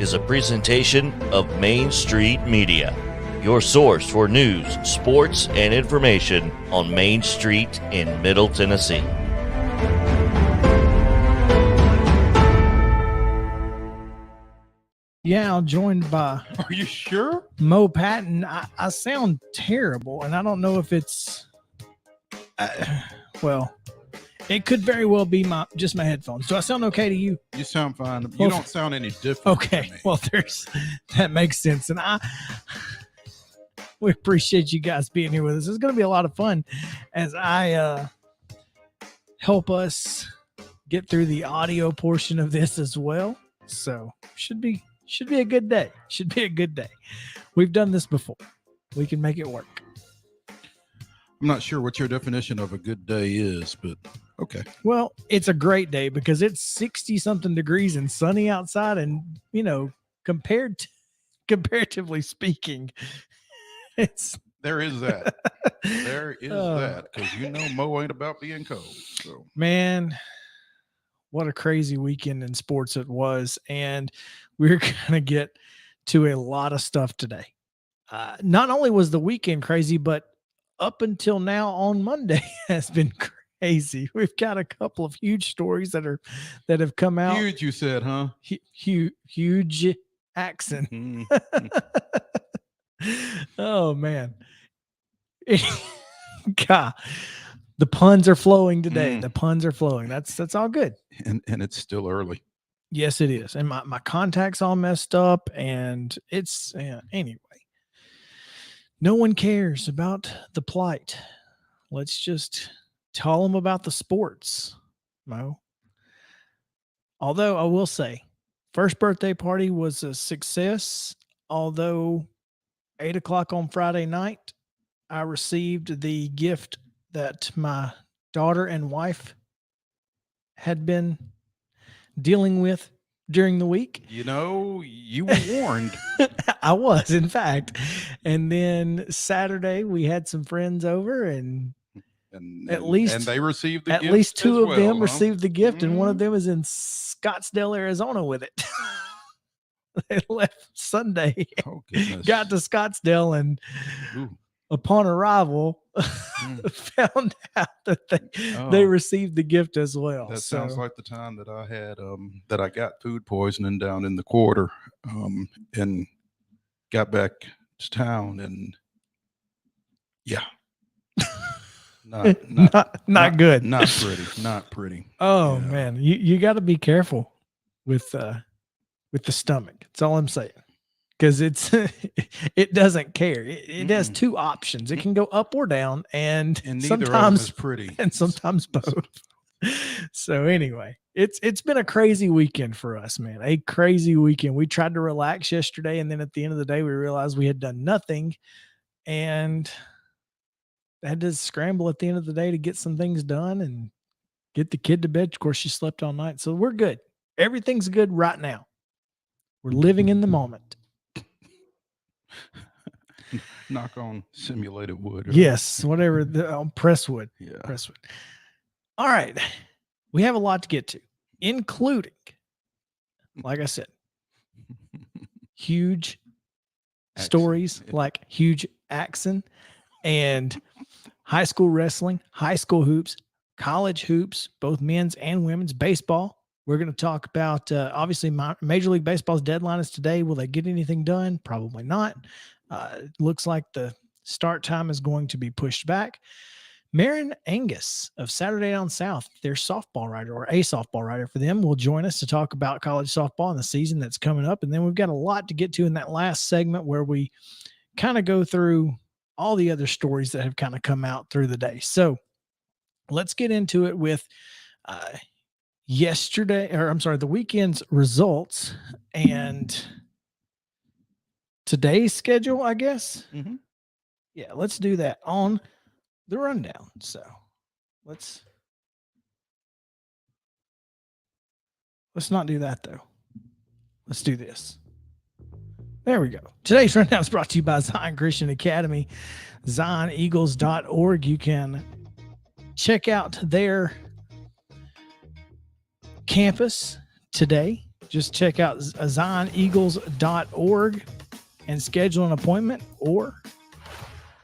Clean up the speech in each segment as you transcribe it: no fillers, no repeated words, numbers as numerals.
is a presentation of Main Street Media, your source for news, sports, and information on Main Street in Middle Tennessee. Yeah, I'm joined by Are you sure? Mo Patton. I sound terrible, and I don't know if it's well, it could very well be my headphones. Do I sound okay to you? You sound fine. Well, You don't sound any different. Okay, to me. well, that makes sense, and we appreciate you guys being here with us. It's going to be a lot of fun as I help us get through the audio portion of this as well. So should be a good day. Should be a good day. We've done this before. We can make it work. I'm not sure what your definition of a good day is, but okay. Well, it's a great day because it's 60 something degrees and sunny outside, and comparatively speaking, There is that. There is that, because Mo ain't about being cold. So man, what a crazy weekend in sports it was, and we're gonna get to a lot of stuff today. Not only was the weekend crazy, but up until now on Monday has been crazy. We've got a couple of huge stories that have come out. huge, you said, huh? Huge accent. Oh man. God, the puns are flowing today. The puns are flowing. That's all good. And it's still early. Yes, it is. And my contact's all messed up, and it's anyway. No one cares about the plight. Let's just tell them about the sports, Mo. Although I will say, first birthday party was a success. Although 8:00 on Friday night, I received the gift that my daughter and wife had been dealing with during the week. You were warned. I was, in fact. And then Saturday we had some friends over, and at least they received the gift. At least two of them huh? received the gift, and one of them is in Scottsdale, Arizona with it. They left Sunday, Oh, goodness. got to Scottsdale, and upon arrival, found out that they received the gift as well. That sounds like the time that I had that I got food poisoning down in the quarter, and got back to town, and yeah, not good, not pretty. Oh yeah. Man, you got to be careful with the stomach. That's all I'm saying. Because it doesn't care. It has two options. It can go up or down, and neither sometimes of them is pretty, and sometimes both. So anyway, it's been a crazy weekend for us, man. A crazy weekend. We tried to relax yesterday, and then at the end of the day, we realized we had done nothing, and had to scramble at the end of the day to get some things done and get the kid to bed. Of course, she slept all night, so we're good. Everything's good right now. We're living in the moment. Knock on simulated wood. Yes, whatever. Press wood. Yeah. Press wood. All right. We have a lot to get to, including, like I said, huge stories like huge accent and high school wrestling, high school hoops, college hoops, both men's and women's, baseball. We're going to talk about, obviously, Major League Baseball's deadline is today. Will they get anything done? Probably not. Looks like the start time is going to be pushed back. Maren Angus of Saturday Down South, their softball writer, or a softball writer for them, will join us to talk about college softball and the season that's coming up. And then we've got a lot to get to in that last segment where we kind of go through all the other stories that have kind of come out through the day. So let's get into it with the weekend's results and today's schedule, I guess. Mm-hmm. Yeah, let's do that on the rundown. So let's not do that though. Let's do this. There we go. Today's rundown is brought to you by Zion Christian Academy, ZionEagles.org. You can check out their campus today. Just check out zioneagles.org and schedule an appointment, or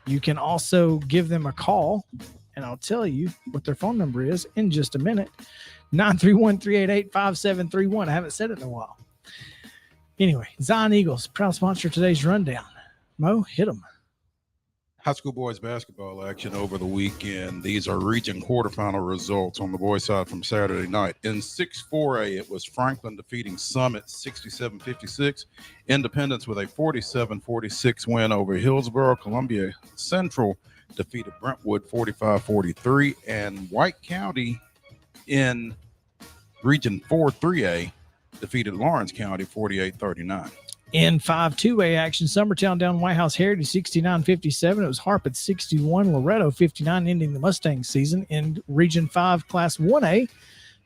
you can also give them a call, and I'll tell you what their phone number is in just a minute. 931-388-5731. I haven't said it in a while. Anyway, Zion Eagles, proud sponsor of today's rundown. Mo, hit them. High school boys basketball action over the weekend. These are region quarterfinal results on the boys' side from Saturday night. In 6-4A, it was Franklin defeating Summit 67-56. Independence with a 47-46 win over Hillsborough. Columbia Central defeated Brentwood 45-43. And White County in Region 4-3A defeated Lawrence County 48-39. In 5-2A action, Summertown down White House Heritage 69-57. It was Harpeth 61, Loretto 59, ending the Mustang season. In Region 5 Class 1A,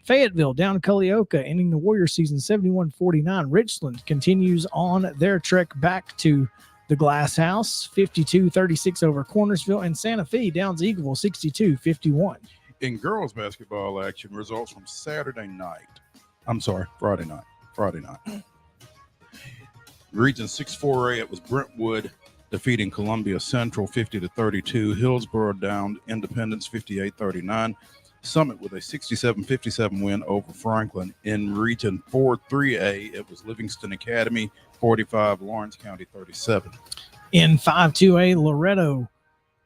Fayetteville down Culleoka, ending the Warrior season 71-49. Richland continues on their trek back to the Glass House 52-36 over Cornersville. And Santa Fe downs Eagleville 62-51. In girls basketball action, results from Friday night. Region 6-4A, it was Brentwood defeating Columbia Central 50-32. Hillsborough downed Independence 58-39. Summit with a 67-57 win over Franklin. In Region 4-3A, it was Livingston Academy 45, Lawrence County 37. In 5-2A, Loretto,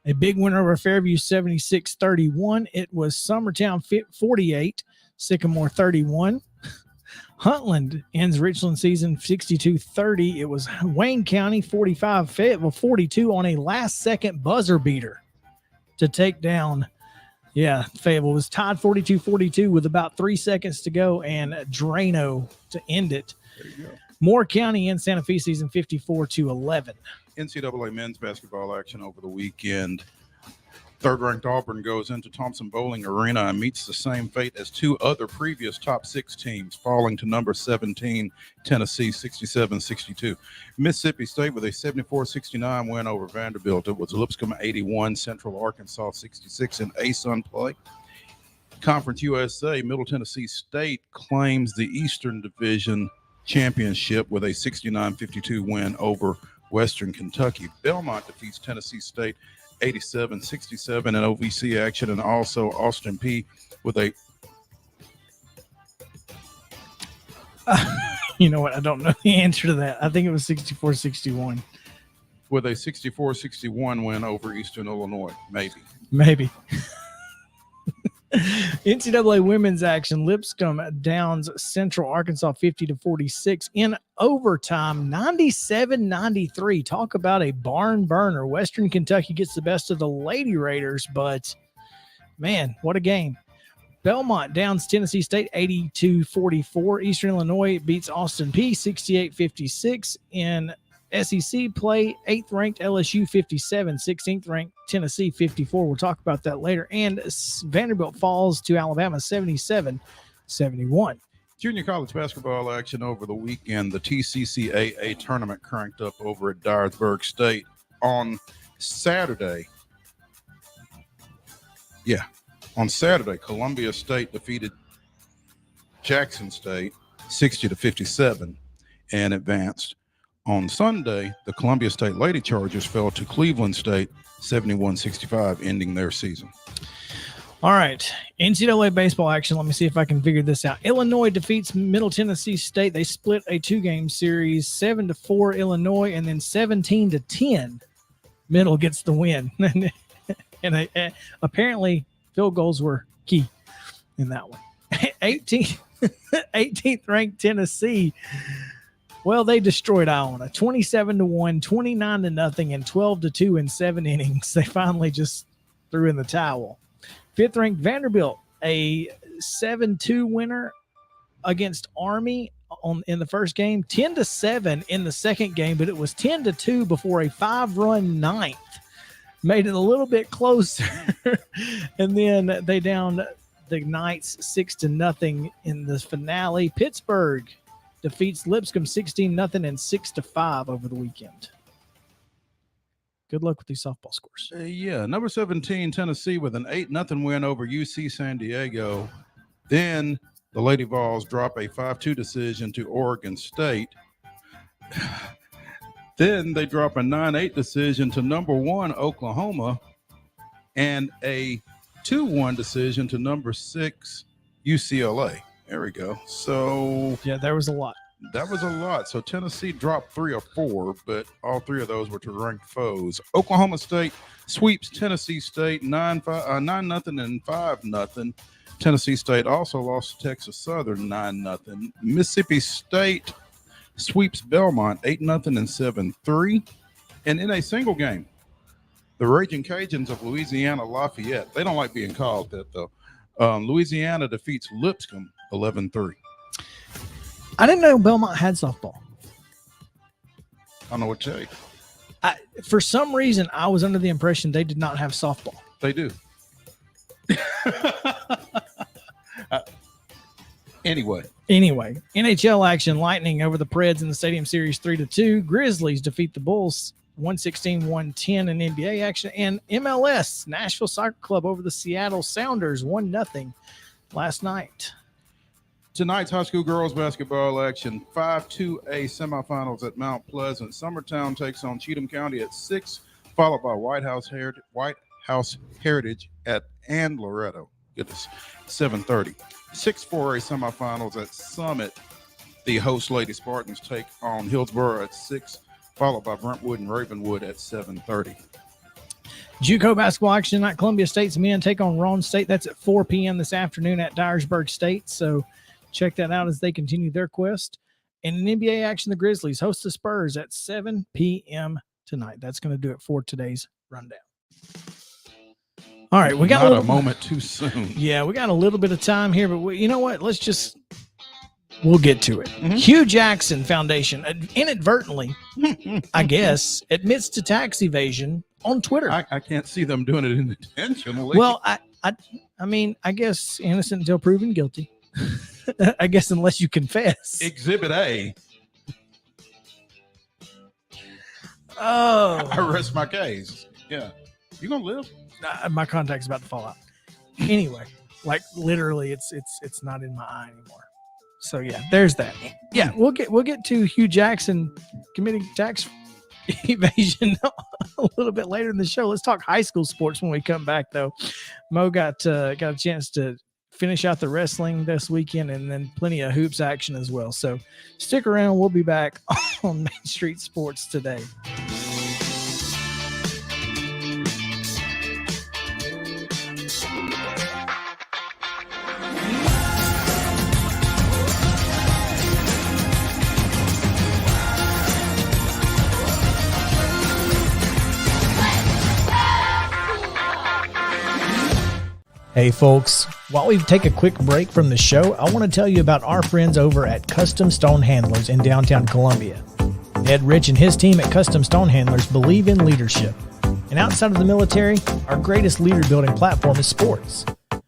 a big win over Fairview 76-31. It was Summertown 48, Sycamore 31. Huntland ends Richland season 62-30. It was Wayne County 45, Fayetteville 42 on a last-second buzzer beater to take down. Yeah, Fayetteville was tied 42-42 with about 3 seconds to go, and Drano to end it. There you go. Moore County ends Santa Fe season 54-11. NCAA men's basketball action over the weekend. Third-ranked Auburn goes into Thompson Bowling Arena and meets the same fate as two other previous top 6 teams, falling to number 17, Tennessee, 67-62. Mississippi State with a 74-69 win over Vanderbilt. It was Lipscomb 81, Central Arkansas 66 in ASUN play. Conference USA, Middle Tennessee State claims the Eastern Division Championship with a 69-52 win over Western Kentucky. Belmont defeats Tennessee State 87-67 in OVC action, and also Austin P with a you know what? I don't know the answer to that. I think it was 64-61. With a 64-61 win over Eastern Illinois. Maybe. NCAA women's action, Lipscomb downs Central Arkansas 50-46 in overtime, 97-93. Talk about a barn burner. Western Kentucky gets the best of the Lady Raiders, but man, what a game. Belmont downs Tennessee State 82-44. Eastern Illinois beats Austin P 68-56 in SEC play. 8th ranked LSU 57, 16th ranked Tennessee 54. We'll talk about that later. And Vanderbilt falls to Alabama 77-71. Junior college basketball action over the weekend. The TSSAA tournament cranked up over at Dyersburg State on Saturday. On Saturday, Columbia State defeated Jackson State 60-57 and advanced. On Sunday, the Columbia State Lady Chargers fell to Cleveland State 71-65, ending their season. All right, NCAA baseball action. Let me see if I can figure this out. Illinois defeats Middle Tennessee State. They split a 2-game series, 7-4 Illinois, and then 17-10. Middle gets the win. And apparently field goals were key in that one. 18th ranked Tennessee. Well, they destroyed Iona 27-1, 29-0, and 12-2 in 7 innings. They finally just threw in the towel. 5th ranked Vanderbilt, a 7-2 winner against Army in the first game, 10-7 in the second game, but it was 10-2 before a 5-run ninth. Made it a little bit closer. And then they downed the Knights 6-0 in the finale. Pittsburgh defeats Lipscomb 16-0 and 6-5 over the weekend. Good luck with these softball scores. Number 17, Tennessee with an 8-0 win over UC San Diego. Then The Lady Vols drop a 5-2 decision to Oregon State. Then they drop a 9-8 decision to number 1 Oklahoma and a 2-1 decision to number 6 UCLA. There we go. So yeah, there was a lot. That was a lot. So Tennessee dropped 3 or 4, but all 3 of those were to ranked foes. Oklahoma State sweeps Tennessee State 9-0 and 5-0. Tennessee State also lost to Texas Southern 9-0. Mississippi State sweeps Belmont 8-0 and 7-3. And in a single game, the Raging Cajuns of Louisiana Lafayette, they don't like being called that though. Louisiana defeats Lipscomb 11-3. I didn't know Belmont had softball. I don't know what to tell you. For some reason, I was under the impression they did not have softball. They do. Anyway, NHL action: Lightning over the Preds in the Stadium Series 3-2. Grizzlies defeat the Bulls 116-110 in NBA action, and MLS Nashville Soccer Club over the Seattle Sounders 1-0 last night. Tonight's high school girls basketball action: 5-2A semifinals at Mount Pleasant. Summertown takes on Cheatham County at 6, followed by White House Heritage at and Loretto. Goodness, 7:30. 6-4A semifinals at Summit. The host Lady Spartans take on Hillsborough at 6, followed by Brentwood and Ravenwood at 7:30. JUCO basketball action tonight. Columbia State's men take on Roan State. That's at 4 p.m. this afternoon at Dyersburg State. So check that out as they continue their quest. And in NBA action, the Grizzlies host the Spurs at 7 p.m. tonight. That's going to do it for today's rundown. All right, we got not a moment too soon. Yeah, we got a little bit of time here, but you know what? We'll get to it. Mm-hmm. Hugh Jackson Foundation inadvertently, I guess, admits to tax evasion on Twitter. I can't see them doing it intentionally. Well, I mean, I guess innocent until proven guilty. I guess unless you confess. Exhibit A. Oh. I rest my case. Yeah. You gonna live? My contact's about to fall out. Anyway, like literally, it's not in my eye anymore. So yeah, there's that. Yeah, we'll get to Hugh Jackson committing tax evasion a little bit later in the show. Let's talk high school sports when we come back, though. Mo got a chance to finish out the wrestling this weekend, and then plenty of hoops action as well. So stick around. We'll be back on Main Street Sports today. Hey folks, while we take a quick break from the show, I want to tell you about our friends over at Custom Stone Handlers in downtown Columbia. Ed Rich and his team at Custom Stone Handlers believe in leadership. And outside of the military, our greatest leader building platform is sports.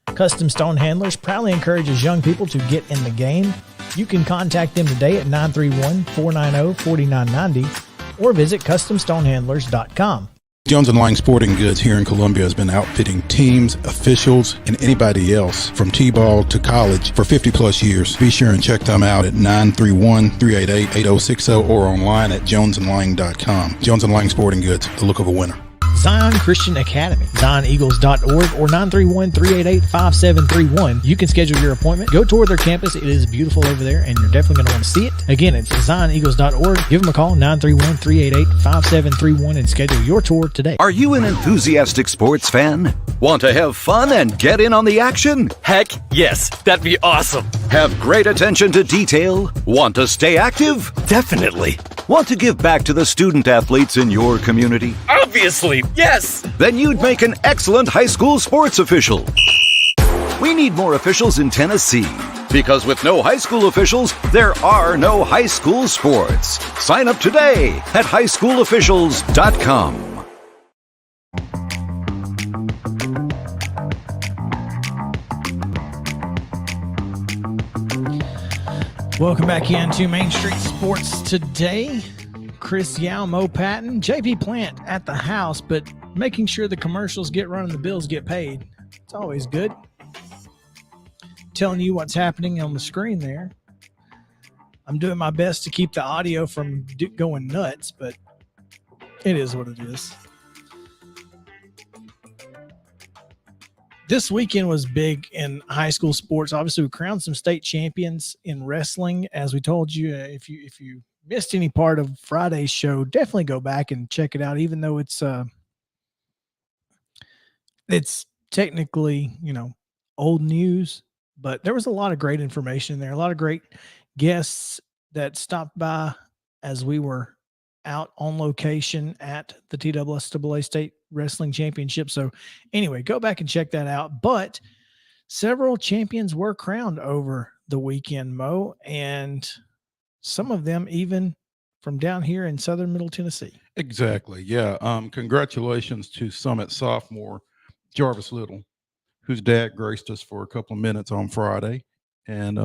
Custom Stone Handlers proudly encourages young people to get in the game. You can contact them today at 931-490-4990 or visit CustomStonehandlers.com. Jones & Lang Sporting Goods here in Columbia has been outfitting teams, officials, and anybody else from T-ball to college for 50-plus years. Be sure and check them out at 931-388-8060 or online at jonesandlang.com. Jones & Lang Sporting Goods, the look of a winner. Zion Christian Academy, ZionEagles.org or 931-388-5731. You can schedule your appointment. Go tour their campus. It is beautiful over there, and you're definitely going to want to see it. Again, it's ZionEagles.org. Give them a call, 931-388-5731, and schedule your tour today. Are you an enthusiastic sports fan? Want to have fun and get in on the action? Heck yes, that'd be awesome. Have great attention to detail? Want to stay active? Definitely. Want to give back to the student athletes in your community? Obviously, yes. Then you'd make an excellent high school sports official. We need more officials in Tennessee, because with no high school officials, there are no high school sports. Sign up today at highschoolofficials.com. Welcome back into Main Street Sports today. Chris Yao, Mo Patton, JP Plant at the house, but making sure the commercials get run and the bills get paid. It's always good. telling you what's happening on the screen there. I'm doing my best to keep the audio from going nuts, but it is what it is. This weekend was big in high school sports. Obviously, we crowned some state champions in wrestling. As we told you, if you missed any part of Friday's show, definitely go back and check it out. Even though it's technically, old news, but there was a lot of great information in there. A lot of great guests that stopped by as we were out on location at the TSSAA State Wrestling Championships. So anyway, go back and check that out. But several champions were crowned over the weekend, Mo, and some of them even from down here in southern Middle Tennessee. Exactly. Yeah. Congratulations to Summit sophomore Jarvis Little, whose dad graced us for a couple of minutes on Friday and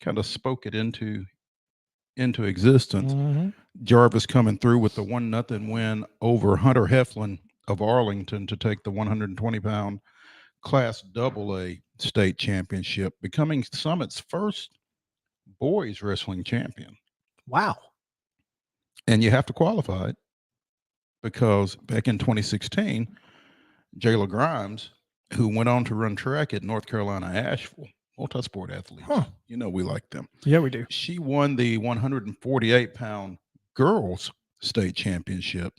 kind of spoke it into existence. Mm-hmm. Jarvis coming through with the 1-0 win over Hunter Heflin of Arlington to take the 120-pound Class AA state championship, becoming Summit's first boys wrestling champion. Wow. And you have to qualify it because back in 2016, Jayla Grimes, who went on to run track at North Carolina Asheville, multi-sport athlete. Huh. We like them. Yeah, we do. She won the 148-pound girls state championship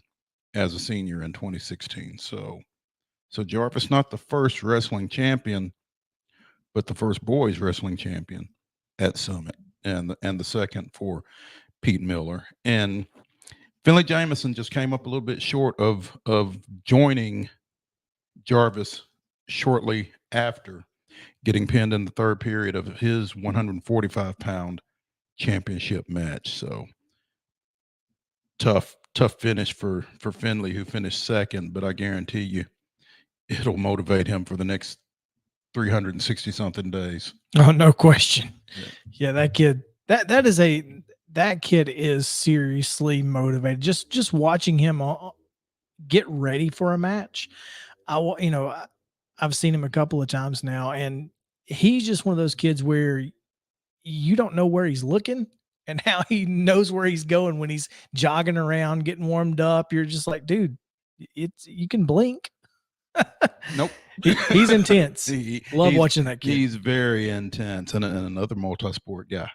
as a senior in 2016. So Jarvis, not the first wrestling champion, but the first boys wrestling champion at Summit, and the second for Pete Miller. And Finley Jamison just came up a little bit short of joining Jarvis shortly after getting pinned in the third period of his 145-pound championship match. So tough finish for Finley, who finished second, but I guarantee you it'll motivate him for the next 360 something days. Oh, no question. Yeah, that kid, that kid is seriously motivated. Just watching him get ready for a match. I've seen him a couple of times now, and he's just one of those kids where you don't know where he's looking and how he knows where he's going when he's jogging around, getting warmed up. You're just like, dude, you can blink. Nope. He's intense. Love watching that kid. He's very intense and another multi-sport guy.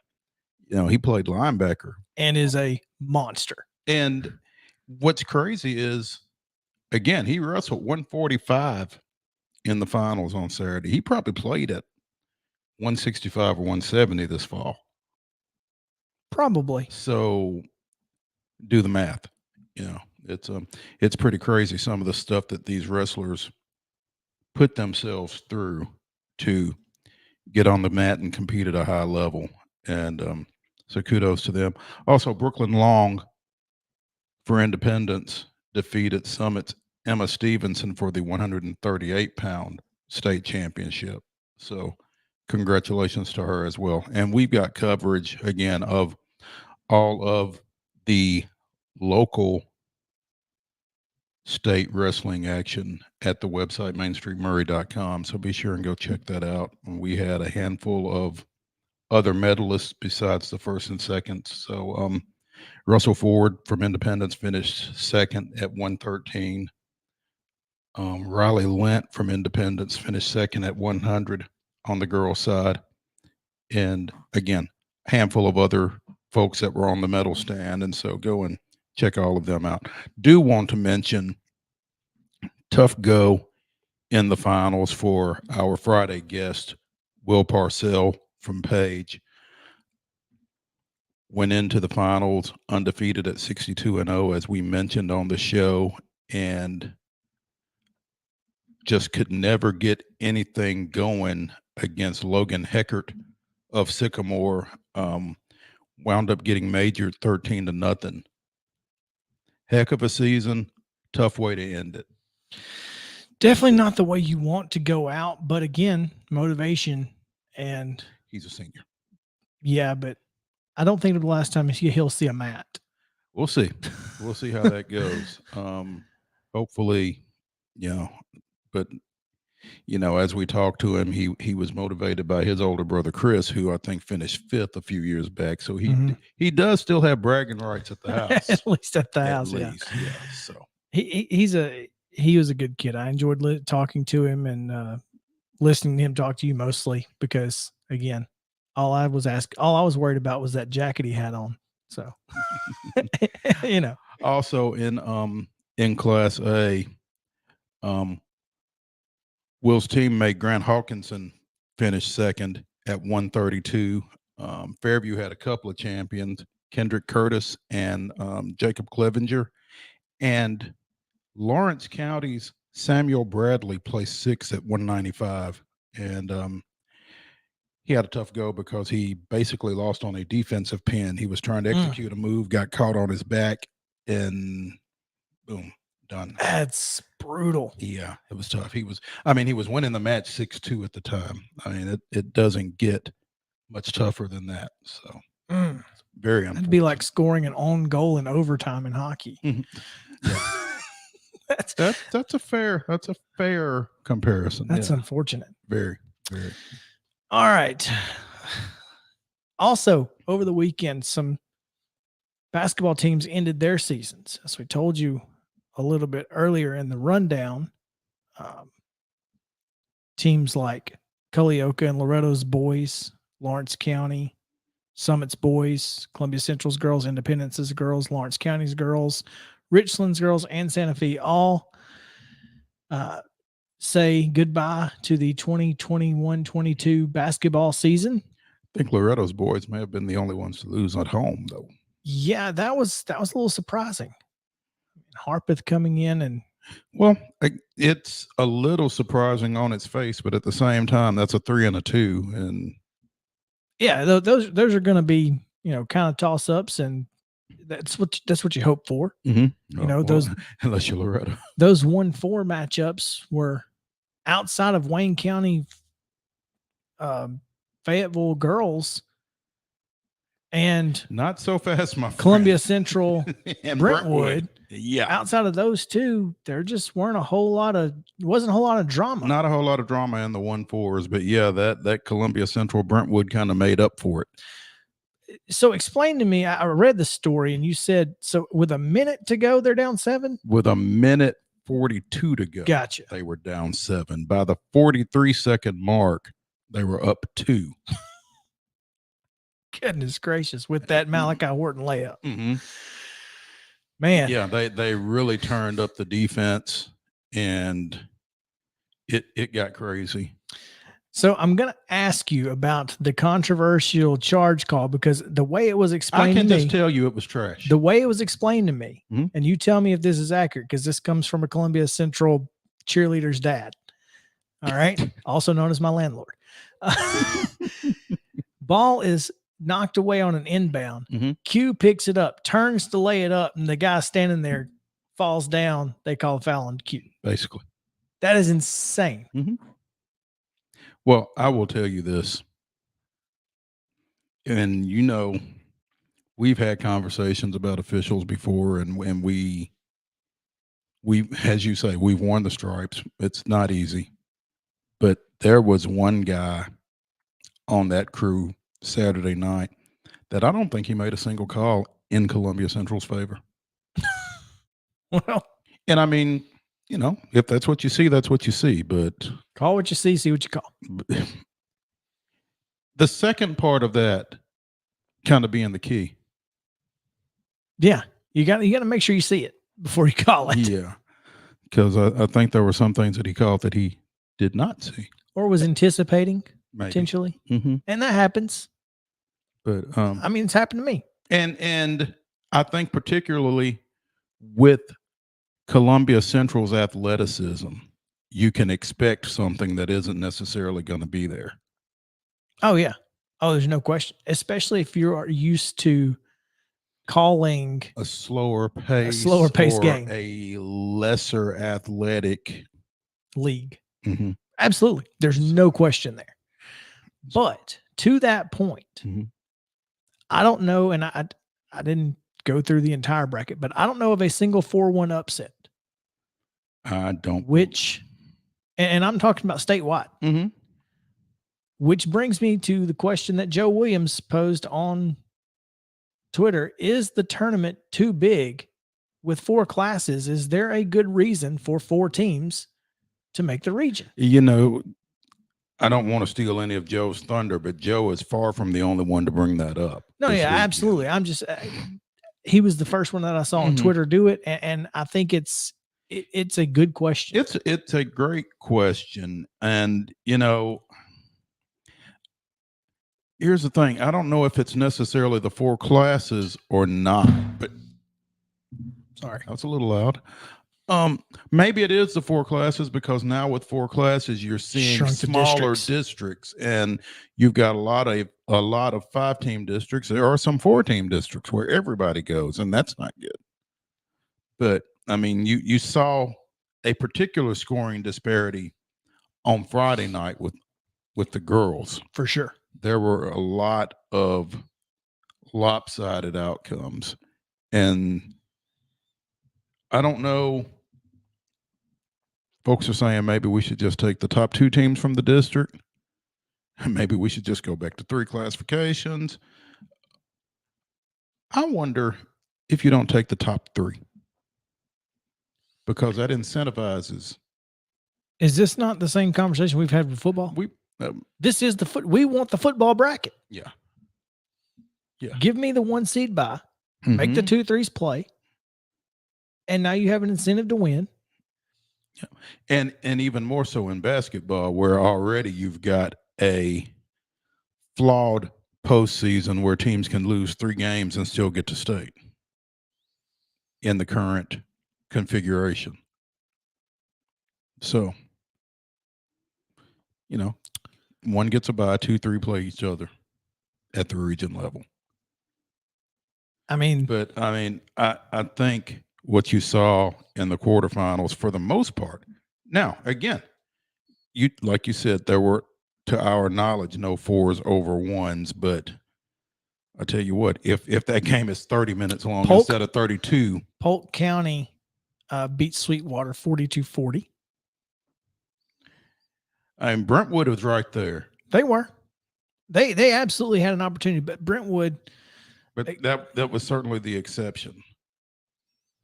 He played linebacker and is a monster. And what's crazy is, again, he wrestled 145 in the finals on Saturday. He probably played at 165 or 170 this fall. Probably. So do the math. It's pretty crazy, some of the stuff that these wrestlers put themselves through to get on the mat and compete at a high level. And so kudos to them. Also, Brooklyn Long for Independence defeated Summit's Emma Stevenson for the 138-pound state championship. So congratulations to her as well. And we've got coverage, again, of all of the local state wrestling action at the website mainstreetmurray.com. So be sure and go check that out. And we had a handful of other medalists besides the first and second. So Russell Ford from Independence finished second at 113. Riley Lent from Independence finished second at 100 on the girls' side. And again, a handful of other folks that were on the medal stand. And so go and check all of them out. Do want to mention tough go in the finals for our Friday guest, Will Parcell from Page. Went into the finals undefeated at 62-0, as we mentioned on the show, and just could never get anything going against Logan Heckert of Sycamore. Wound up getting majored 13-0. Heck of a season. Tough way to end it. Definitely not the way you want to go out, but again, motivation. And he's a senior. Yeah, but I don't think the last time he'll see a mat. We'll see. We'll see how that goes. Hopefully, but as we talked to him, he was motivated by his older brother Chris, who I think finished 5th a few years back. So he does still have bragging rights at the house. At least at the At house, least, yeah. So he was a good kid. I enjoyed talking to him and listening to him talk to you mostly because, again, all I was worried about was that jacket he had on. So, Also in Class A, Will's teammate Grant Hawkinson finished second at 132. Fairview had a couple of champions, Kendrick Curtis and Jacob Clevenger. And Lawrence County's Samuel Bradley placed 6th at 195. And he had a tough go because he basically lost on a defensive pin. He was trying to execute a move, got caught on his back, and boom, done. That's brutal. Yeah, it was tough. He was winning the match 6-2 at the time. I mean, it doesn't get much tougher than that. So it's very unfortunate. It'd be like scoring an own goal in overtime in hockey. Yeah. That's a fair comparison. That's unfortunate. Very, very. All right. Also, over the weekend, some basketball teams ended their seasons. As we told you a little bit earlier in the rundown, teams like Culleoka and Loretto's boys, Lawrence County, Summit's boys, Columbia Central's girls, Independence's girls, Lawrence County's girls, Richland's girls, and Santa Fe all say goodbye to the 2021-22 basketball season. I think Loretto's boys may have been the only ones to lose at home, though. Yeah, that was a little surprising. Harpeth coming in and it's a little surprising on its face, but at the same time, that's a 3 and a 2, and yeah, those are going to be kind of toss ups, and that's what you hope for. Those unless you're Loretto, those 1-4 matchups were outside of Wayne County, Fayetteville girls, and not so fast, my friend. Columbia Central and Brentwood. Yeah. Outside of those two, there just wasn't a whole lot of drama. Not a whole lot of drama in the 1-4s, but yeah, that Columbia Central Brentwood kind of made up for it. So explain to me, I read the story and you said, so with a minute to go, they're down 7? With a minute 42 to go. Gotcha. They were down 7. By the 43-second mark, they were up 2. Goodness gracious, with that Malachi Horton layup. Mm-hmm. Man. Yeah, they really turned up the defense, and it got crazy. So I'm going to ask you about the controversial charge call, because the way it was explained to me. I can just tell you it was trash. The way it was explained to me, and you tell me if this is accurate, because this comes from a Columbia Central cheerleader's dad. All right. Also known as my landlord. Ball is knocked away on an inbound. Q picks it up, turns to lay it up, and the guy standing there falls down. They call a foul on Q. Basically. That is insane. Well, I will tell you this. And we've had conversations about officials before, and we as you say, we've worn the stripes. It's not easy. But there was one guy on that crew Saturday night that I don't think he made a single call in Columbia Central's favor. Well, and I mean, if that's what you see, that's what you see, but call what you see what you call. The second part of that kind of being the key. Yeah. You got to make sure you see it before you call it. Yeah. Because I think there were some things that he called that he did not see. Or was anticipating. Maybe. Potentially. And that happens. But it's happened to me. And I think particularly with Columbia Central's athleticism, you can expect something that isn't necessarily going to be there. Oh yeah. Oh, there's no question. Especially if you're used to calling a slower pace game, a lesser athletic league. Absolutely. There's no question there. But to that point, I don't know, and I didn't go through the entire bracket, but I don't know of a single 4-1 upset. I don't. And I'm talking about statewide. Mm-hmm. Which brings me to the question that Joe Williams posed on Twitter. Is the tournament too big with 4 classes? Is there a good reason for 4 teams to make the region? You know, I don't want to steal any of Joe's thunder, but Joe is far from the only one to bring that up. No, yeah, weekend. absolutely. I'm just, he was the first one that I saw on Twitter do it. And I think it's a good question. It's a great question. And, you know, here's the thing. I don't know if it's necessarily the 4 classes or not, but sorry, that's a little loud. Maybe it is the 4 classes, because now with 4 classes, you're seeing smaller districts, and you've got a lot of 5-team districts. There are some 4-team districts where everybody goes, and that's not good. But I mean, you saw a particular scoring disparity on Friday night with the girls. For sure. There were a lot of lopsided outcomes, and I don't know. Folks are saying maybe we should just take the top 2 teams from the district. Maybe we should just go back to 3 classifications. I wonder if you don't take the top 3, because that incentivizes. Is this not the same conversation we've had with football? This is we want the football bracket. Yeah. Give me the 1 seed bye, make the 2-3s play, and now you have an incentive to win. Yeah. And even more so in basketball, where already you've got a flawed postseason where teams can lose 3 games and still get to state in the current configuration. So, you know, 1 gets a bye, 2-3 play each other at the region level. I mean, I think what you saw in the quarterfinals, for the most part. Now, again, like you said, there were, to our knowledge, no 4s over 1s, but I tell you what, if that game is 30 minutes long instead of 32. Polk County beat Sweetwater 42-40. And Brentwood was right there. They were. They absolutely had an opportunity, but Brentwood. But that was certainly the exception.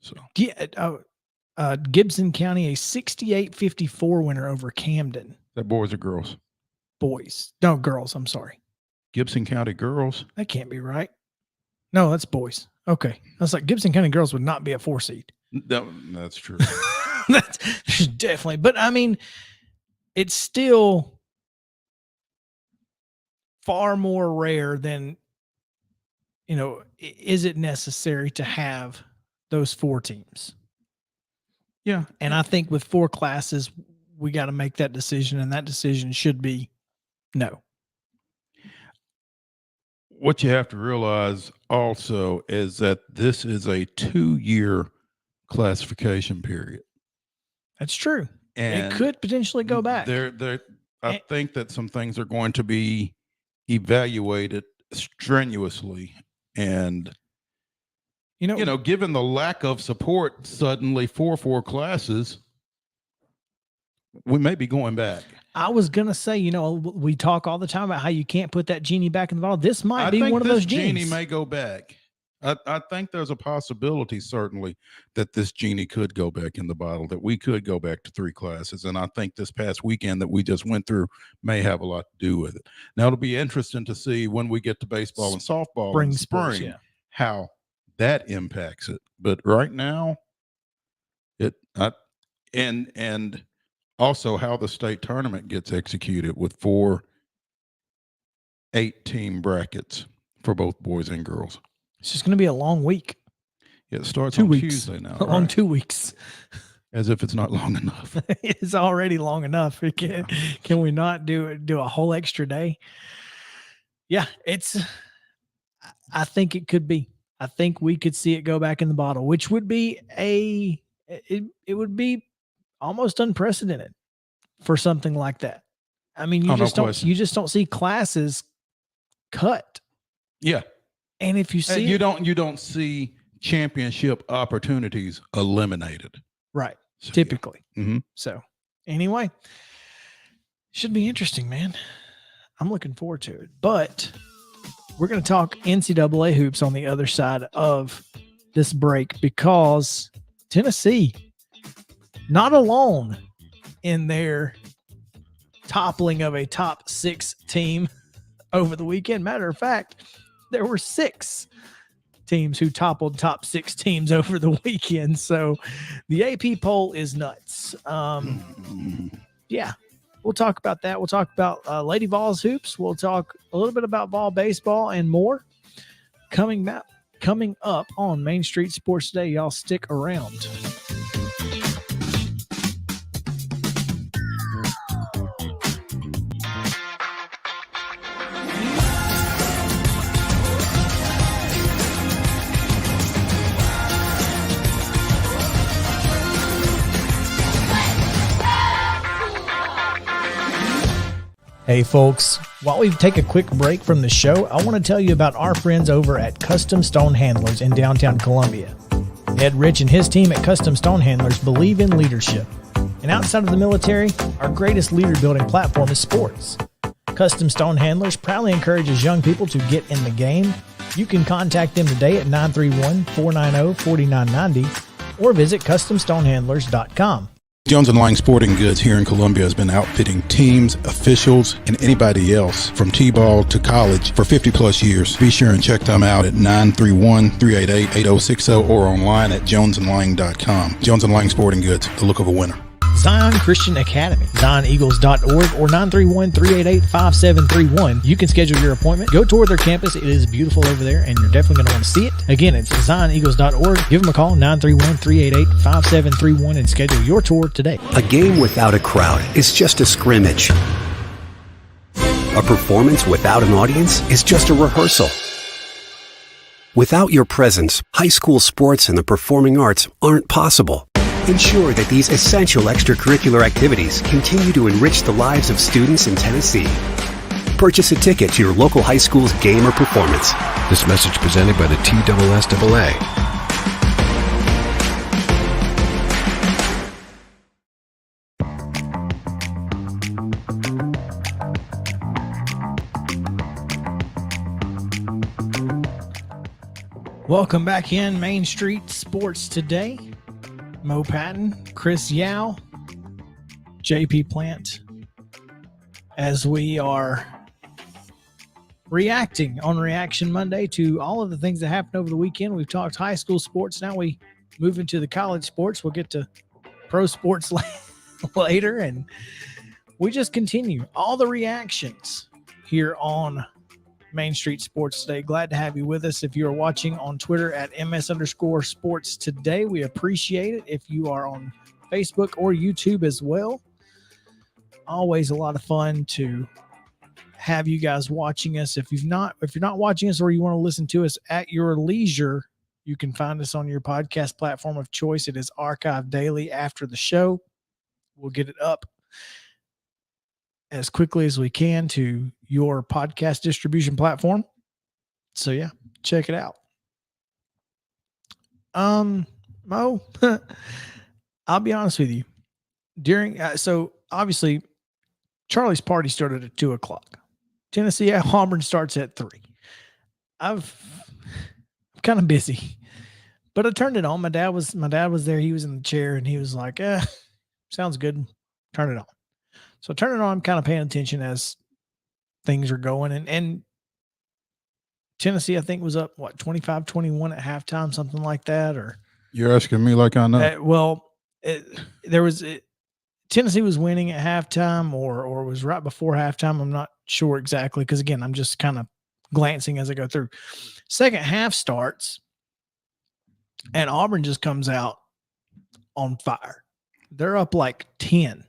So Gibson County, a 68-54 winner over Camden. That boys or girls? Boys. No, girls. I'm sorry. Gibson County girls? That can't be right. No, that's boys. Okay. I was like, Gibson County girls would not be a 4 seed. That's true. That's definitely. But I mean, it's still far more rare than, you know, is it necessary to have those 4 teams? Yeah. And I think with 4 classes, we got to make that decision, and that decision should be no. What you have to realize also is that this is a 2-year classification period. That's true. And it could potentially go back. I think that some things are going to be evaluated strenuously, and you know, given the lack of support suddenly for 4 classes, we may be going back. I was going to say, you know, we talk all the time about how you can't put that genie back in the bottle. This might be one of those genies. Genie may go back. I think there's a possibility, certainly, that this genie could go back in the bottle, that we could go back to 3 classes. And I think this past weekend that we just went through may have a lot to do with it. Now, it'll be interesting to see when we get to baseball and softball in spring, how that impacts it. But right now, and also how the state tournament gets executed with 4 8-team brackets for both boys and girls. It's just going to be a long week. Yeah, it starts 2 on weeks. Tuesday now. On 2 weeks. As if it's not long enough. It's already long enough. Can we not do a whole extra day? Yeah, I think it could be. I think we could see it go back in the bottle, which would be it would be almost unprecedented for something like that. I mean, you just don't see classes cut. Yeah. And if you see you don't see championship opportunities eliminated. Right. So, typically. Yeah. Mm-hmm. So Anyway, should be interesting, man. I'm looking forward to it. But we're going to talk NCAA hoops on the other side of this break because Tennessee, not alone in their toppling of a top 6 team over the weekend. Matter of fact, there were 6 teams who toppled top 6 teams over the weekend. So the AP poll is nuts. Yeah, we'll talk about that. We'll talk about Lady Vols hoops. We'll talk a little bit about Vol baseball and more coming up on Main Street Sports Today. Y'all stick around. Hey folks, while we take a quick break from the show, I want to tell you about our friends over at Custom Stone Handlers in downtown Columbia. Ed Rich and his team at Custom Stone Handlers believe in leadership. And outside of the military, our greatest leader building platform is sports. Custom Stone Handlers proudly encourages young people to get in the game. You can contact them today at 931-490-4990 or visit CustomStonehandlers.com. Jones & Lang Sporting Goods here in Columbia has been outfitting teams, officials, and anybody else from T-ball to college for 50 plus years. Be sure and check them out at 931-388-8060 or online at jonesandlang.com. Jones & Lang Sporting Goods, the look of a winner. Zion Christian Academy, ZionEagles.org or 931-388-5731. You can schedule your appointment. Go tour their campus. It is beautiful over there, and you're definitely going to want to see it. Again, it's ZionEagles.org. Give them a call, 931-388-5731, and schedule your tour today. A game without a crowd is just a scrimmage. A performance without an audience is just a rehearsal. Without your presence, high school sports and the performing arts aren't possible. Ensure that these essential extracurricular activities continue to enrich the lives of students in Tennessee. Purchase a ticket to your local high school's game or performance. This message presented by the TSSAA. Welcome back in Main Street Sports Today. Mo Patton, Chris Yao, JP Plant, as we are reacting on Reaction Monday to all of the things that happened over the weekend. We've talked high school sports. Now we move into the college sports. We'll get to pro sports later, and we just continue all the reactions here on Main Street Sports Today. Glad to have you with us. If you're watching on Twitter at ms_sports today, we appreciate it. If you are on Facebook or YouTube as well, always a lot of fun to have you guys watching us. If you're not watching us or you want to listen to us at your leisure, you can find us on your podcast platform of choice. It is archived daily after the show. We'll get it up as quickly as we can to your podcast distribution platform. So yeah, check it out. Mo, I'll be honest with you. So obviously Charlie's party started at 2:00. Tennessee at Auburn starts at 3. I'm kind of busy, but I turned it on. My dad was there. He was in the chair and he was like, sounds good. Turn it on. So turn it on. I'm kind of paying attention as things are going. And Tennessee, I think, was up, 25-21 at halftime, something like that. Or You're asking me like I know. Tennessee was winning at halftime or was right before halftime. I'm not sure exactly because, again, I'm just kind of glancing as I go through. Second half starts, and Auburn just comes out on fire. They're up like 10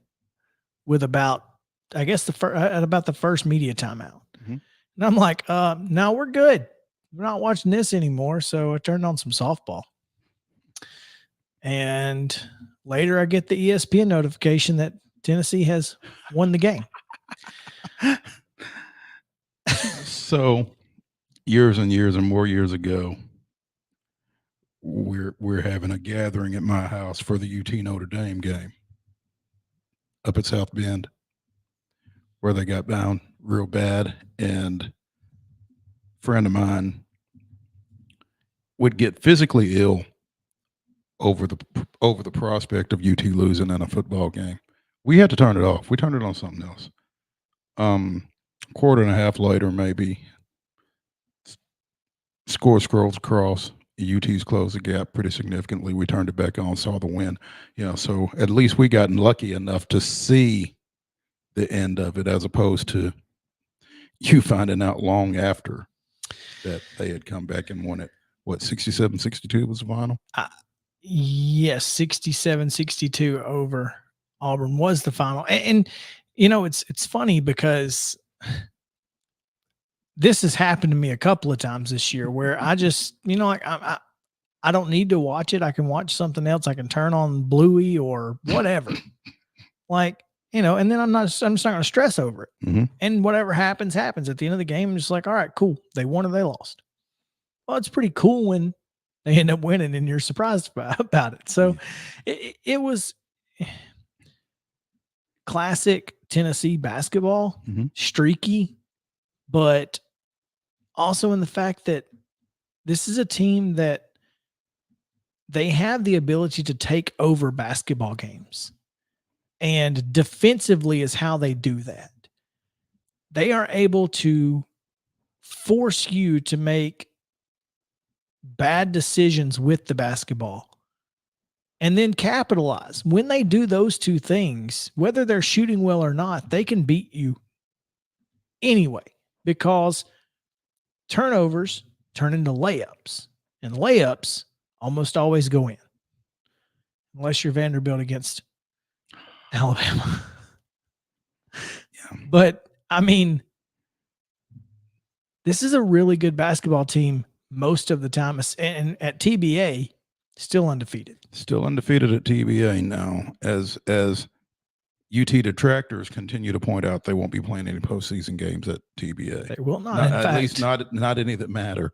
with about the first media timeout. Mm-hmm. And I'm like, no, we're good. We're not watching this anymore. So I turned on some softball. And later I get the ESPN notification that Tennessee has won the game. So years and years and more years ago, we're having a gathering at my house for the UT Notre Dame game. up at South Bend where they got bound real bad, and a friend of mine would get physically ill over the prospect of UT losing in a football game. We had to turn it off. We turned it on something else. Quarter and a half later, maybe, score scrolls across. UT's closed the gap pretty significantly. We turned it back on, saw the win. So at least we got lucky enough to see the end of it, as opposed to you finding out long after that they had come back and won it. What, 67-62 was the final? Yes, 67-62 over Auburn was the final. And it's funny because this has happened to me a couple of times this year where I just, I don't need to watch it. I can watch something else. I can turn on Bluey or whatever. And then I'm just not going to stress over it. Mm-hmm. And whatever happens, happens. At the end of the game, I'm just like, all right, cool. They won or they lost. Well, it's pretty cool when they end up winning and you're surprised about it. So it was classic Tennessee basketball, streaky, but also in the fact that this is a team that they have the ability to take over basketball games. And defensively is how they do that. They are able to force you to make bad decisions with the basketball and then capitalize. When they do those two things, whether they're shooting well or not, they can beat you anyway, because turnovers turn into layups, and layups almost always go in, unless you're Vanderbilt against Alabama. Yeah. But I mean, this is a really good basketball team most of the time, and at TBA, still undefeated. Still undefeated at TBA now, as UT detractors continue to point out. They won't be playing any postseason games at TBA. They will not. At least not any that matter.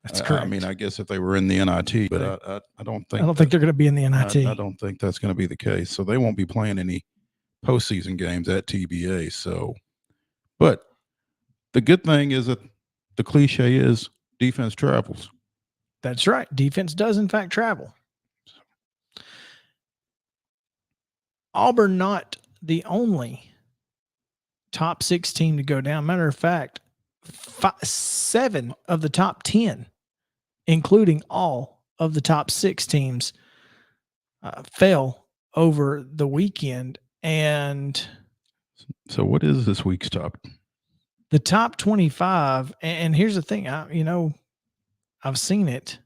That's correct. I mean, I guess if they were in the NIT, but I don't think they're going to be in the NIT. I don't think that's going to be the case. So they won't be playing any postseason games at TBA. So, but the good thing is that the cliche is defense travels. That's right. Defense does, in fact, travel. Auburn, not the only top 6 team to go down. Matter of fact, 7 of the top 10, including all of the top 6 teams, fell over the weekend. And so what is this week's top? The top 25, and here's the thing, I've seen it.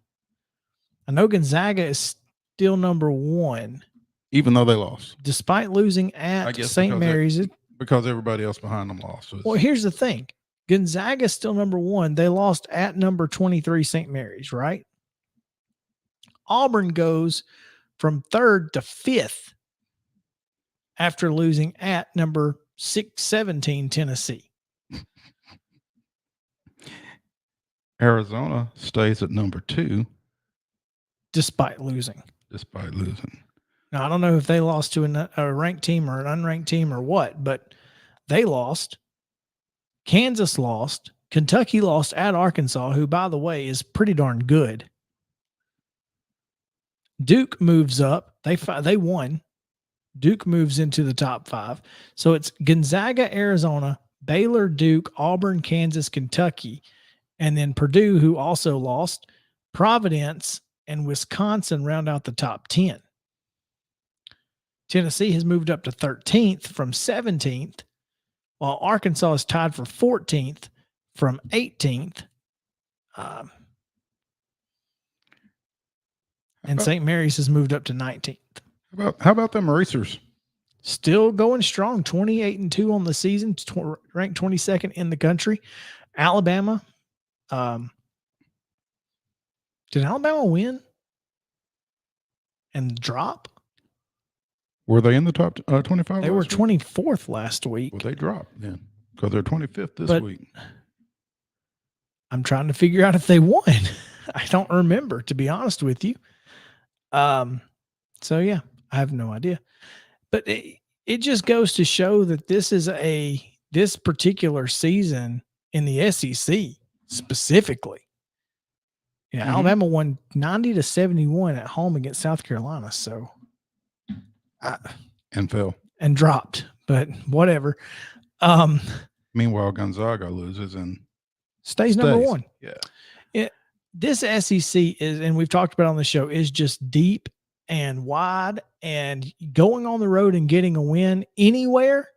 I know Gonzaga is still number 1. Even though they lost. Despite losing at St. Mary's. Because everybody else behind them lost. Well, here's the thing. Gonzaga is still number 1. They lost at number 23 St. Mary's, right? Auburn goes from 3rd to 5th after losing at number 17 Tennessee. Arizona stays at number 2. Despite losing. Now, I don't know if they lost to a ranked team or an unranked team or what, but they lost. Kansas lost. Kentucky lost at Arkansas, who, by the way, is pretty darn good. Duke moves up. They won. Duke moves into the top 5. So it's Gonzaga, Arizona, Baylor, Duke, Auburn, Kansas, Kentucky, and then Purdue, who also lost. Providence and Wisconsin round out the top 10. Tennessee has moved up to 13th from 17th, while Arkansas is tied for 14th from 18th. And St. Mary's has moved up to 19th. How about them racers? Still going strong, 28-2 on the season, ranked 22nd in the country. Alabama. Did Alabama win and drop? Were they in the top 25? They were 24th last week. Well, they dropped then because they're 25th this week. I'm trying to figure out if they won. I don't remember, to be honest with you. So yeah, I have no idea. But it just goes to show that this particular season in the SEC specifically. Yeah, Alabama won 90-71 at home against South Carolina. So, And fell. and dropped, but whatever. Meanwhile, Gonzaga loses and Stays number one. Yeah. This SEC is, and we've talked about on the show, is just deep and wide, and going on the road and getting a win anywhere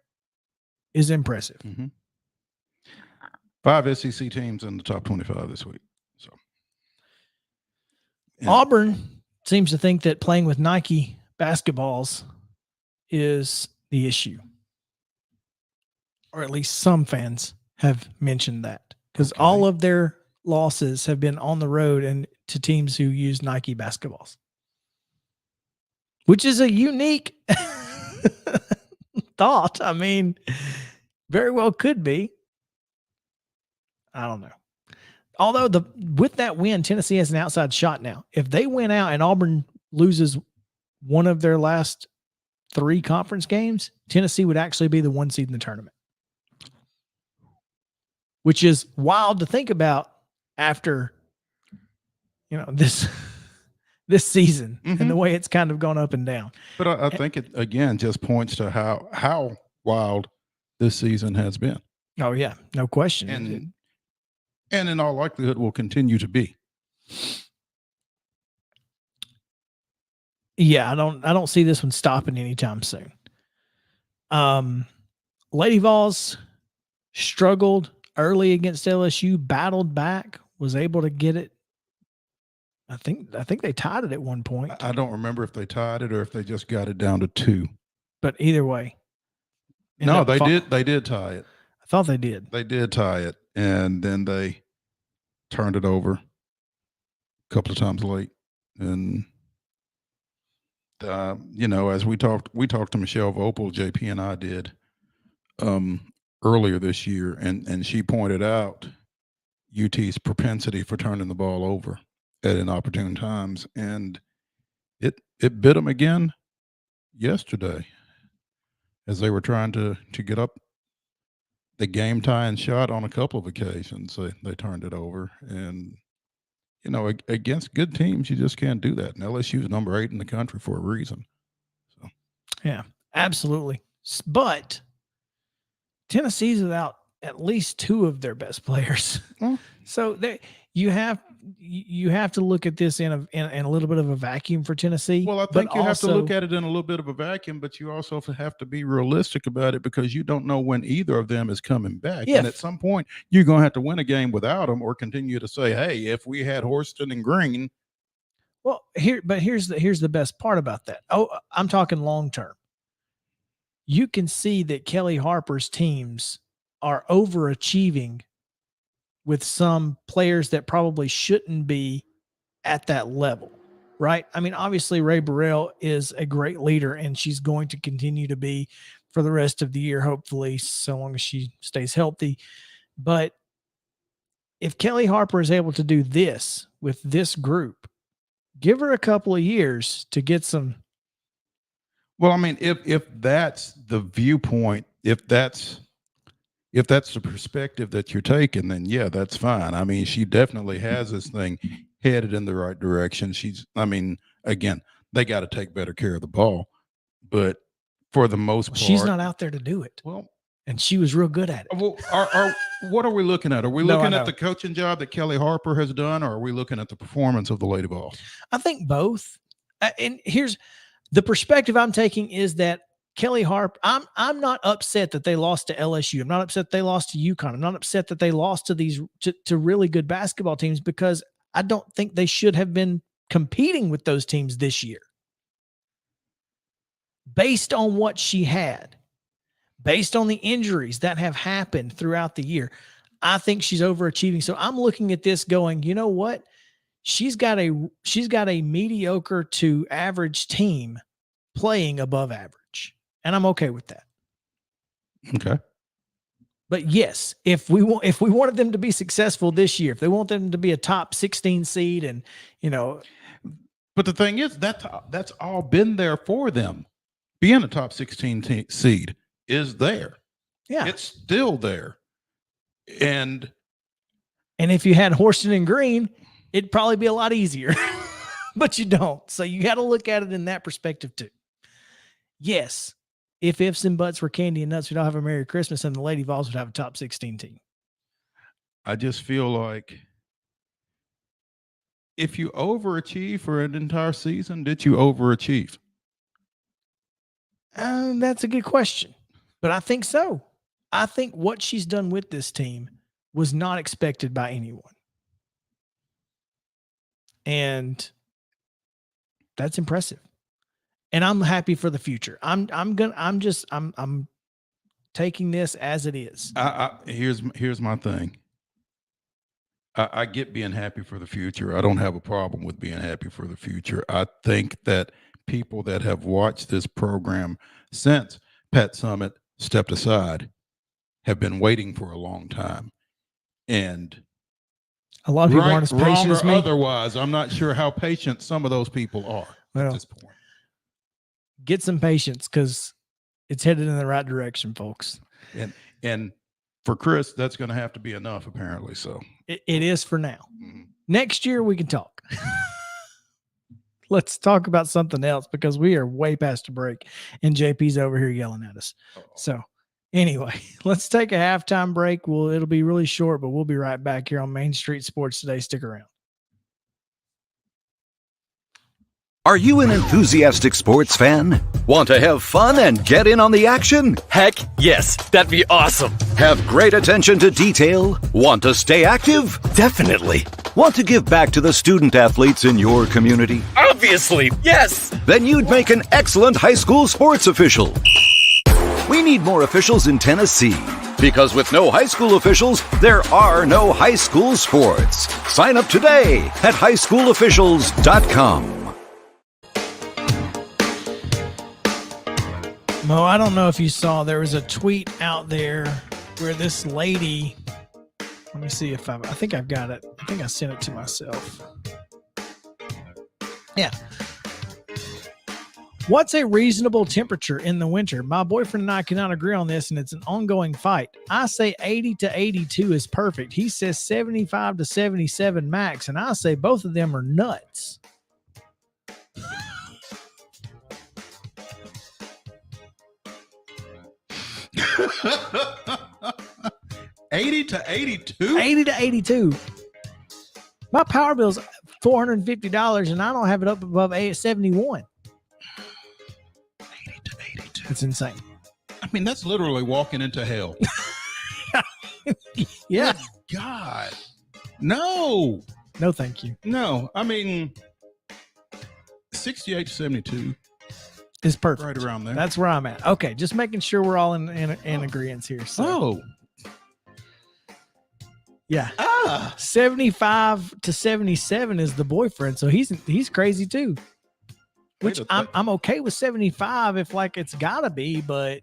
is impressive. 5 SEC teams in the top 25 this week. So Auburn seems to think that playing with Nike basketballs is the issue, or at least some fans have mentioned that, because all of their losses have been on the road and to teams who use Nike basketballs, which is a unique thought. I mean, very well could be. I don't know. Although with that win, Tennessee has an outside shot now. If they win out and Auburn loses one of their last 3 conference games, Tennessee would actually be the 1 seed in the tournament, which is wild to think about after, this season and the way it's kind of gone up and down. But I think it again just points to how wild this season has been. Oh yeah, no question. And in all likelihood will continue to be. Yeah, I don't see this one stopping anytime soon. Lady Vols struggled early against LSU, battled back, was able to get it. I think they tied it at one point. I don't remember if they tied it or if they just got it down to 2. But either way. No, they did tie it. I thought they did. They did tie it, and then they turned it over a couple of times late. And as we talked to Michelle Vopel, JP and I did earlier this year, and she pointed out UT's propensity for turning the ball over at inopportune times, and it bit them again yesterday as they were trying to get up the game tying shot on a couple of occasions. They turned it over, and against good teams, you just can't do that. And LSU is number 8 in the country for a reason. So, yeah, absolutely. But Tennessee's without at least 2 of their best players. So you have to look at this in a little bit of a vacuum for Tennessee. Well, I think you have to look at it in a little bit of a vacuum, but you also have to be realistic about it, because you don't know when either of them is coming back. And at some point, you're going to have to win a game without them, or continue to say, "Hey, if we had Horston and Green." Well, here's the best part about that. Oh, I'm talking long term. You can see that Kelly Harper's teams are overachieving with some players that probably shouldn't be at that level, right? I mean, obviously Ray Burrell is a great leader, and she's going to continue to be for the rest of the year, hopefully, so long as she stays healthy. But if Kelly Harper is able to do this with this group, give her a couple of years to get some. Well, I mean, if that's the viewpoint, if that's the perspective that you're taking, then yeah, that's fine. I mean, she definitely has this thing headed in the right direction. Again, they got to take better care of the ball, but for the most part, she's not out there to do it. Well, and she was real good at it. Well, what are we looking at? Are we looking at the coaching job that Kelly Harper has done, or are we looking at the performance of the Lady Vols? I think both. And here's the perspective I'm taking is that Kelly Harper, I'm not upset that they lost to LSU. I'm not upset they lost to UConn. I'm not upset that they lost to these to really good basketball teams, because I don't think they should have been competing with those teams this year. Based on what she had, based on the injuries that have happened throughout the year, I think she's overachieving. So I'm looking at this going, you know what? She's got a mediocre to average team playing above average. And I'm okay with that. Okay. But yes, if we wanted them to be successful this year, if they want them to be a top 16 seed, and but the thing is that's all been there for them being a top 16 seed is there. Yeah. It's still there. And if you had Horston and Green, it'd probably be a lot easier, but you don't. So you got to look at it in that perspective too. Yes. If ifs and buts were candy and nuts, we'd all have a Merry Christmas and the Lady Vols would have a top 16 team. I just feel like if you overachieve for an entire season, did you overachieve? That's a good question, but I think so. I think what she's done with this team was not expected by anyone. And that's impressive. And I'm happy for the future. I'm taking this as it is. Here's my thing. I get being happy for the future. I don't have a problem with being happy for the future. I think that people that have watched this program since Pet Summit stepped aside have been waiting for a long time. And a lot of people aren't as patient as me. Otherwise, I'm not sure how patient some of those people are at this point. Get some patience because it's headed in the right direction, folks. And for Chris, that's going to have to be enough, apparently. So it is for now. Mm-hmm. Next year we can talk. Let's talk about something else because we are way past the break and JP's over here yelling at us. Uh-oh. So anyway, let's take a halftime break. It'll be really short, but we'll be right back here on Main Street Sports Today. Stick around. Are you an enthusiastic sports fan? Want to have fun and get in on the action? Heck yes, that'd be awesome. Have great attention to detail? Want to stay active? Definitely. Want to give back to the student athletes in your community? Obviously, yes. Then you'd make an excellent high school sports official. We need more officials in Tennessee. Because with no high school officials, there are no high school sports. Sign up today at highschoolofficials.com. Mo, I don't know if you saw, there was a tweet out there where this lady, let me see if I think I've got it. I think I sent it to myself. Yeah. What's a reasonable temperature in the winter? My boyfriend and I cannot agree on this, and it's an ongoing fight. I say 80 to 82 is perfect. He says 75 to 77 max, and I say both of them are nuts. 80 to 82? 80 to 82. My power bill's $450 and I don't have it up above 71. 80 to 82. It's insane. I mean, that's literally walking into hell. Yeah. Good God. No. No, thank you. No. I mean, 68 to 72. Is perfect. Right around there. That's where I'm at. Okay, just making sure we're all in agreement here. So. Yeah. 75 to 77 is the boyfriend, so he's crazy too. Which I'm okay with 75 if like it's gotta be, but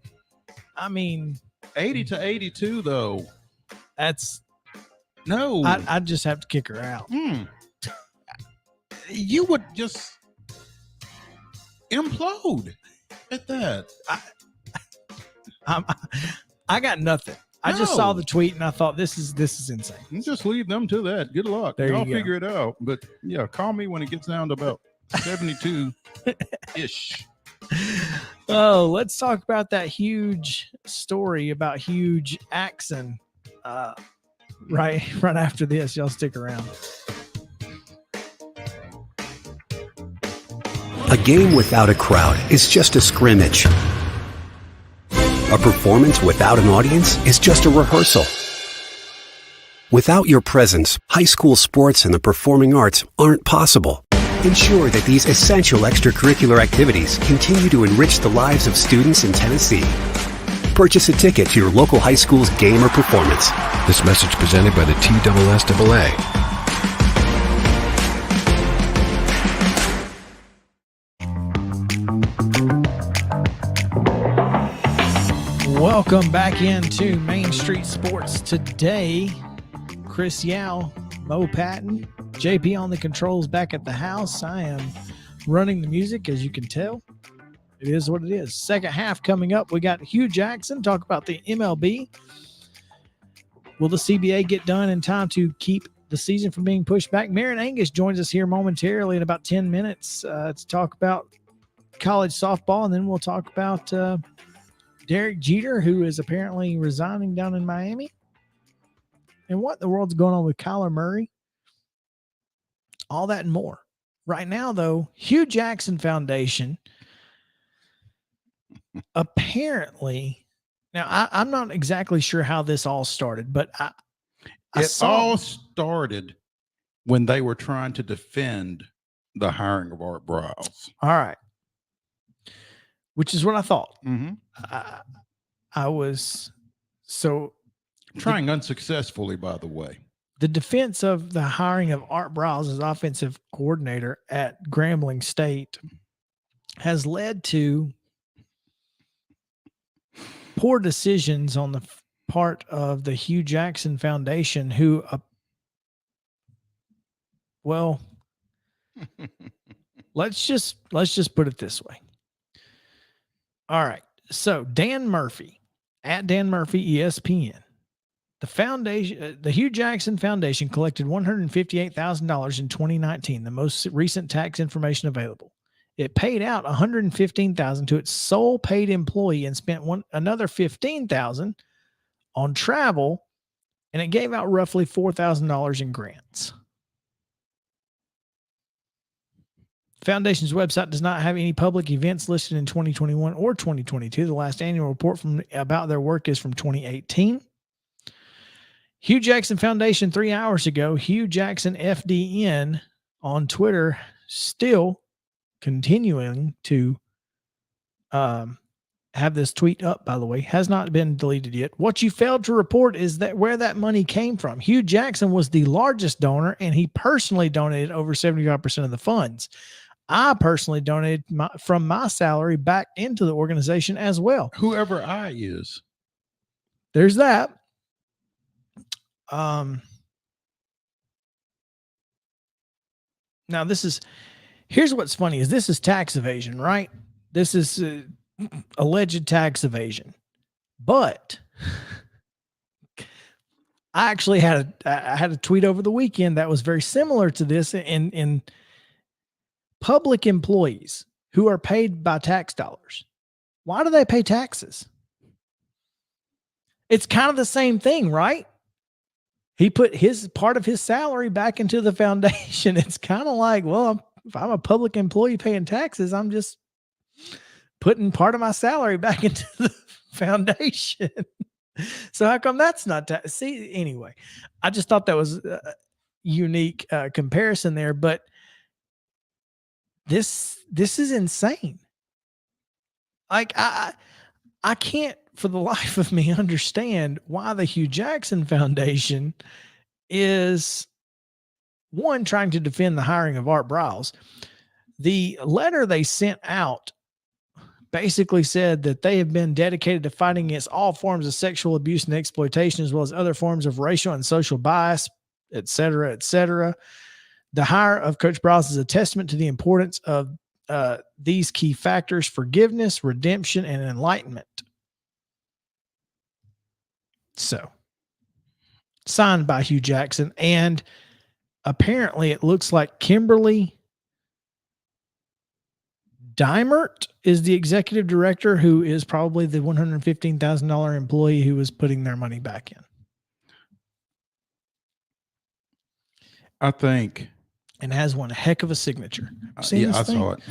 I mean 80 to 82 though. That's no. I'd just have to kick her out. You would just implode at that. I got nothing. I just saw the tweet and I thought this is insane. You just leave them to that. Good luck. I'll figure it out. But yeah, call me when it gets down to about 72 ish. Oh, let's talk about that huge story about Huge Axon. Right after this, y'all stick around. A game without a crowd is just a scrimmage. A performance without an audience is just a rehearsal. Without your presence, high school sports and the performing arts aren't possible. Ensure that these essential extracurricular activities continue to enrich the lives of students in Tennessee. Purchase a ticket to your local high school's game or performance. This message presented by the TSSAA. Welcome back into Main Street Sports Today. Chris Yao, Mo Patton, JP on the controls back at the house. I am running the music, as you can tell. It is what it is. Second half coming up. We got Hugh Jackson talk about the MLB. Will the CBA get done in time to keep the season from being pushed back? Maren Angus joins us here momentarily in about 10 minutes to talk about college softball, and then we'll talk about Derek Jeter, who is apparently resigning down in Miami, and what in the world's going on with Kyler Murray. All that and more. Right now, though, Hugh Jackson Foundation apparently, now I'm not exactly sure how this all started, but It all started when they were trying to defend the hiring of Art Briles. All right. Which is what I thought. Mm-hmm. I was trying unsuccessfully, by the way. The defense of the hiring of Art Briles as offensive coordinator at Grambling State has led to poor decisions on the part of the Hugh Jackson Foundation, who, let's just put it this way. All right. So Dan Murphy at Dan Murphy ESPN. The foundation, the Hugh Jackson Foundation collected $158,000 in 2019, the most recent tax information available. It paid out $115,000 to its sole paid employee and spent another $15,000 on travel, and it gave out roughly $4,000 in grants. Foundation's website does not have any public events listed in 2021 or 2022. The last annual report about their work is from 2018. Hugh Jackson Foundation 3 hours ago, Hugh Jackson FDN on Twitter, still continuing to have this tweet up, by the way, has not been deleted yet. What you failed to report is that where that money came from. Hugh Jackson was the largest donor, and he personally donated over 75% of the funds. I personally donated from my salary back into the organization as well. Whoever I is. There's that. Now here's what's funny is this is tax evasion, right? This is alleged tax evasion, but I actually had a tweet over the weekend that was very similar to this in public employees who are paid by tax dollars. Why do they pay taxes? It's kind of the same thing, right? He put his part of his salary back into the foundation. It's kind of like, well, if I'm a public employee paying taxes, I'm just putting part of my salary back into the foundation. So how come that's not tax? See, anyway, I just thought that was a unique comparison there, but this is insane. Like I can't for the life of me understand why the Hugh Jackson Foundation is trying to defend the hiring of Art Briles. The letter they sent out basically said that they have been dedicated to fighting against all forms of sexual abuse and exploitation, as well as other forms of racial and social bias, et cetera, et cetera. The hire of Coach Briles is a testament to the importance of these key factors: forgiveness, redemption, and enlightenment. So, signed by Hugh Jackson, and apparently it looks like Kimberly Dimert is the executive director, who is probably the $115,000 employee who was putting their money back in. I think. And has one heck of a signature. I saw it.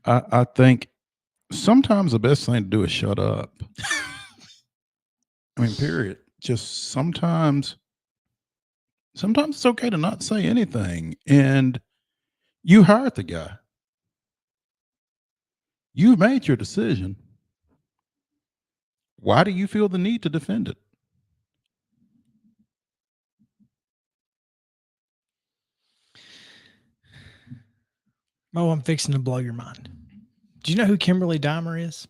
Yeah. I think sometimes the best thing to do is shut up. I mean, period. Just sometimes it's okay to not say anything. And you hired the guy. You made your decision. Why do you feel the need to defend it? Oh, I'm fixing to blow your mind. Do you know who Kimberly Dimer is?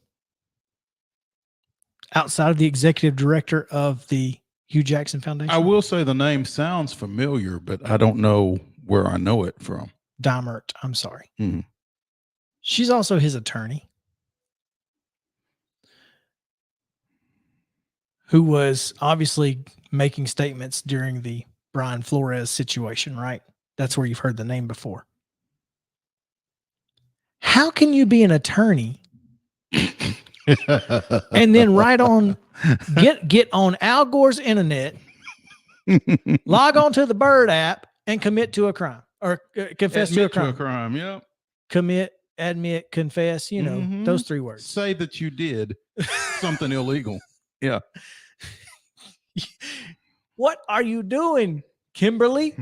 Outside of the executive director of the Hugh Jackson Foundation? I will say the name sounds familiar, but I don't know where I know it from. Dimert, I'm sorry. Mm-hmm. She's also his attorney, who was obviously making statements during the Brian Flores situation, right? That's where you've heard the name before. How can you be an attorney and then get on Al Gore's internet, log on to the Bird app, and commit to a crime or confess to a crime? Yep. Commit, admit, confess, those 3 words. Say that you did something illegal. Yeah. What are you doing, Kimberly?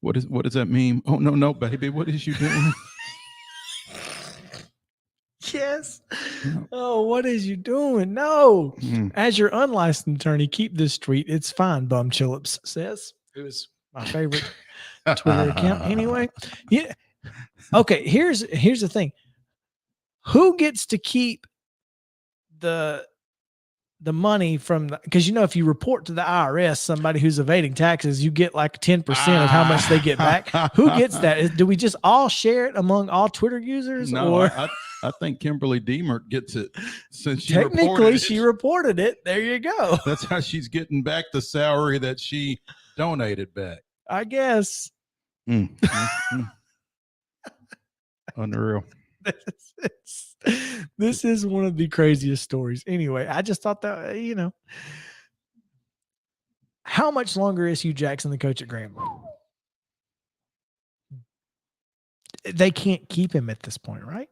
What does that mean? Oh, no, baby. What is you doing? Yes. Oh, what is you doing? No. As your unlicensed attorney, keep this tweet. It's fine, Bum Chillips says. It was my favorite Twitter account. Anyway. Yeah. Okay, here's the thing. Who gets to keep the money from because if you report to the IRS somebody who's evading taxes, you get like 10% of how much they get back. Who gets that? Do we just all share it among all Twitter users? No, or I think Kimberly Deemert gets it since she reported it. There you go. That's how she's getting back the salary that she donated back, I guess. Unreal. This is one of the craziest stories. Anyway, I just thought that, how much longer is Hugh Jackson the coach at Grambling? They can't keep him at this point, right?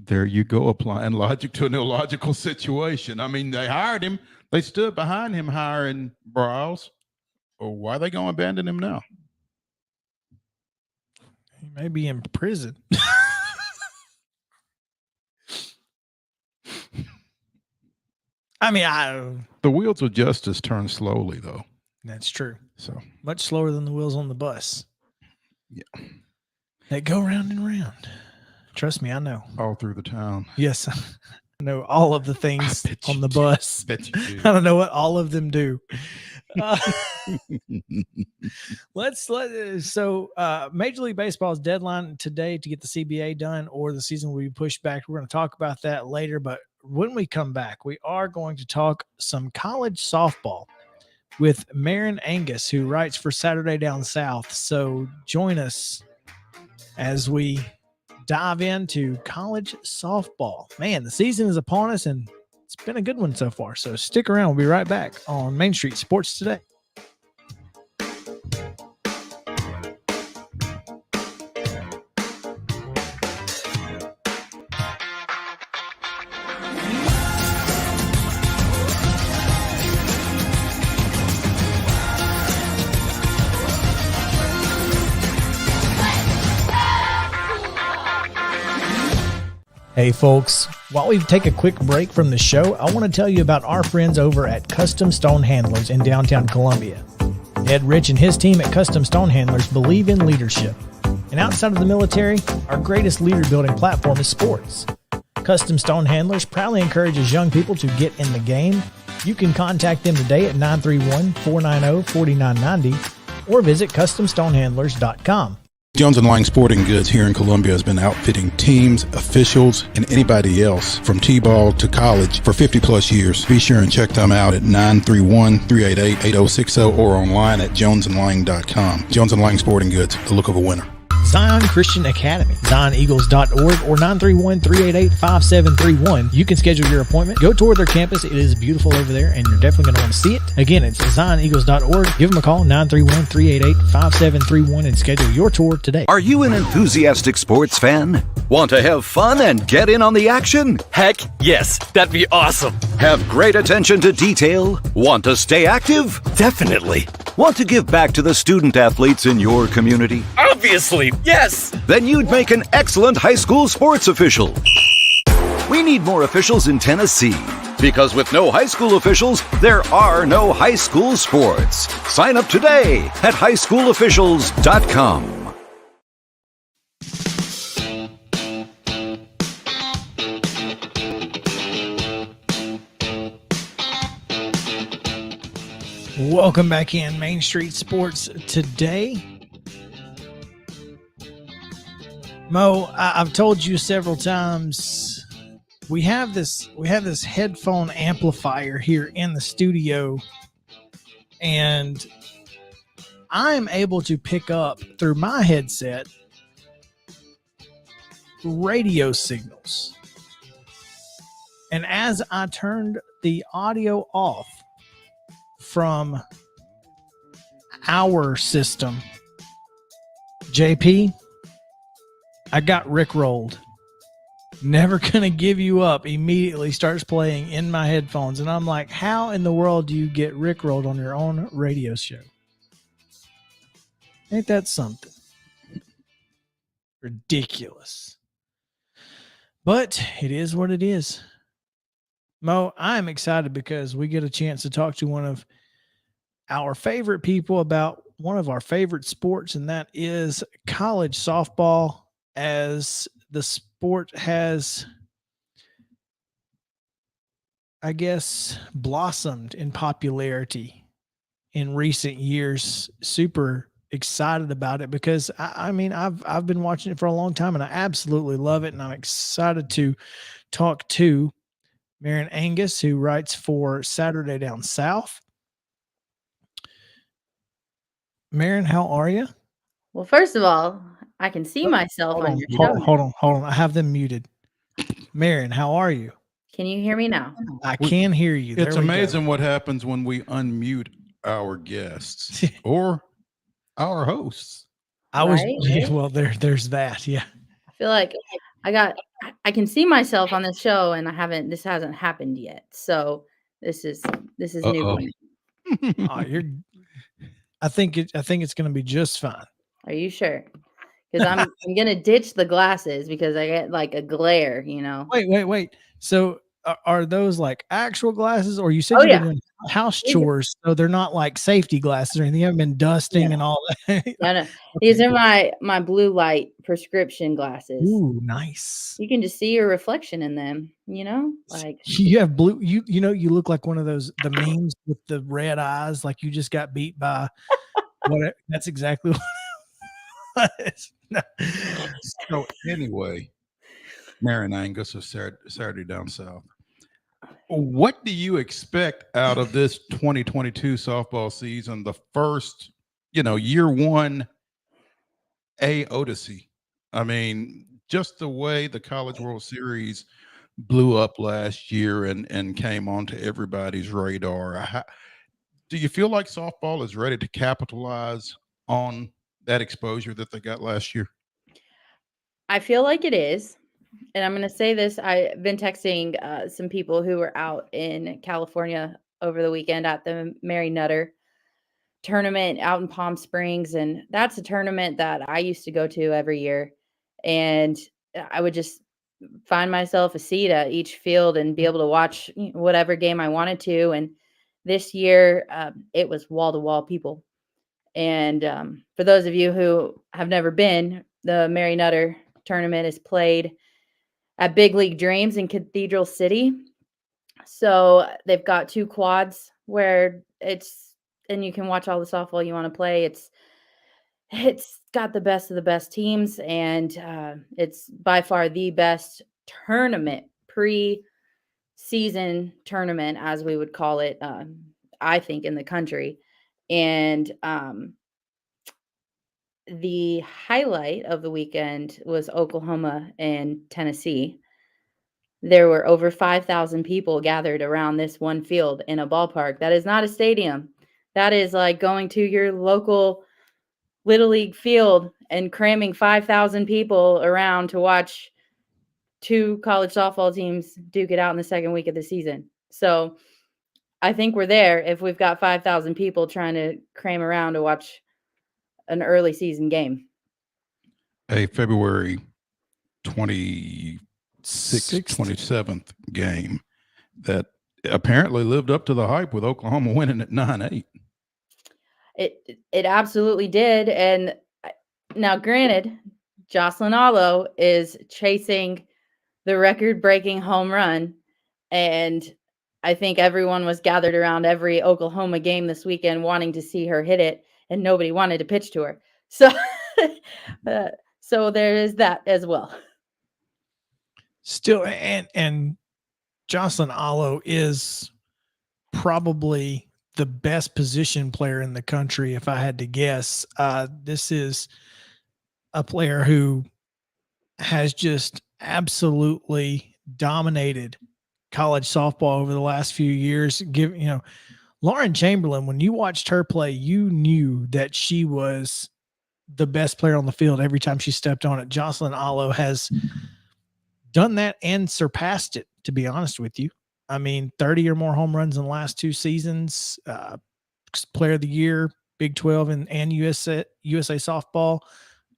There you go, applying logic to an illogical situation. I mean, they hired him. They stood behind him hiring Browse. Or why are they going to abandon him now? He may be in prison. I mean, the wheels of justice turn slowly, though. That's true. So much slower than the wheels on the bus. Yeah. They go round and round. Trust me, I know. All through the town. Yes. I know all of the things on the bus. Bet you do. I don't know what all of them do. So Major League Baseball's deadline today to get the CBA done, or the season will be pushed back. We're going to talk about that later, but when we come back, we are going to talk some college softball with Maren Angus, who writes for Saturday Down South. So join us as we dive into college softball. Man, the season is upon us, and it's been a good one so far. So stick around. We'll be right back on Main Street Sports Today. Hey folks, while we take a quick break from the show, I want to tell you about our friends over at Custom Stone Handlers in downtown Columbia. Ed Rich and his team at Custom Stone Handlers believe in leadership. And outside of the military, our greatest leader building platform is sports. Custom Stone Handlers proudly encourages young people to get in the game. You can contact them today at 931-490-4990 or visit CustomStonehandlers.com. Jones & Lang Sporting Goods here in Columbia has been outfitting teams, officials, and anybody else from T-ball to college for 50 plus years. Be sure and check them out at 931-388-8060 or online at jonesandlang.com. Jones & Lang Sporting Goods, the look of a winner. Zion Christian Academy, ZionEagles.org, or 931-388-5731. You can schedule your appointment. Go tour their campus. It is beautiful over there, and you're definitely going to want to see it. Again, it's ZionEagles.org. Give them a call, 931-388-5731, and schedule your tour today. Are you an enthusiastic sports fan? Want to have fun and get in on the action? Heck yes, that'd be awesome. Have great attention to detail? Want to stay active? Definitely. Want to give back to the student athletes in your community? Obviously, yes. Then you'd make an excellent high school sports official. We need more officials in Tennessee, because with no high school officials, there are no high school sports. Sign up today at highschoolofficials.com. Welcome back in Main Street Sports today. Mo, I've told you several times we have this headphone amplifier here in the studio, and I'm able to pick up through my headset radio signals. And as I turned the audio off from our system, JP, I got rickrolled. Never Gonna Give You Up immediately starts playing in my headphones. And I'm like, how in the world do you get rickrolled on your own radio show? Ain't that something? Ridiculous. But it is what it is. Mo, I'm excited because we get a chance to talk to one of our favorite people about one of our favorite sports, and that is college softball, as the sport has, I guess, blossomed in popularity in recent years. Super excited about it because I mean, I've been watching it for a long time and I absolutely love it. And I'm excited to talk to Maren Angus, who writes for Saturday Down South. Maren, how are you? Well, first of all, I can see myself on your show. Hold on. I have them muted. Maren, how are you? Can you hear me now? I can hear you. It's amazing what happens when we unmute our guests or our hosts. Well, there's that. Yeah. I feel like I can see myself on this show, and this hasn't happened yet. So this is new. I think it's going to be just fine. Are you sure? Because I'm going to ditch the glasses because I get like a glare, you know. Wait. So are those like actual glasses, or you said you've been doing house chores, so they're not like safety glasses or anything? You haven't been dusting and all that. No. These are my blue light prescription glasses. Ooh, nice. You can just see your reflection in them, you know? Like you have blue, you know, you look like one of those the memes with the red eyes, like you just got beat by what. That's exactly what it was. So anyway, Maren Angus of Saturday Down South. What do you expect out of this 2022 softball season? The first, year one A Odyssey. I mean, just the way the College World Series blew up last year and came onto everybody's radar. Do you feel like softball is ready to capitalize on that exposure that they got last year? I feel like it is. And I'm going to say this. I've been texting some people who were out in California over the weekend at the Mary Nutter tournament out in Palm Springs. And that's a tournament that I used to go to every year. And I would just find myself a seat at each field and be able to watch whatever game I wanted to. And this year, it was wall-to-wall people. And for those of you who have never been, the Mary Nutter tournament is played at Big League Dreams in Cathedral City. So they've got 2 quads where and you can watch all the softball you want to play. It's got the best of the best teams, and it's by far the best tournament, pre-season tournament, as we would call it, I think, in the country. And the highlight of the weekend was Oklahoma and Tennessee. There were over 5,000 people gathered around this one field in a ballpark. That is not a stadium. That is like going to your local Little League field and cramming 5,000 people around to watch 2 college softball teams duke it out in the second week of the season. So I think we're there if we've got 5,000 people trying to cram around to watch an early season game. A February 26th, 27th game that apparently lived up to the hype with Oklahoma winning at 9-8. It absolutely did. And now, granted, Jocelyn Allo is chasing the record-breaking home run, and I think everyone was gathered around every Oklahoma game this weekend wanting to see her hit it, and nobody wanted to pitch to her. So, so there is that as well. Still, and Jocelyn Allo is probably the best position player in the country, if I had to guess. This is a player who has just absolutely dominated college softball over the last few years. Lauren Chamberlain, when you watched her play, you knew that she was the best player on the field every time she stepped on it. Jocelyn Allo has done that and surpassed it, to be honest with you. I mean, 30 or more home runs in the last 2 seasons, player of the year, Big 12 and USA softball,